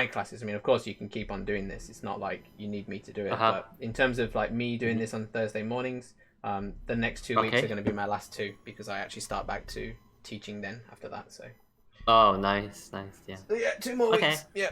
classes. I mean, of course, you can keep on doing this. It's not like you need me to do it. But in terms of like me doing this on Thursday mornings, the next 2 weeks are going to be my last 2 because I actually start back to teaching then after that. So. Oh, nice, yeah. So yeah, 2 more weeks. Yeah.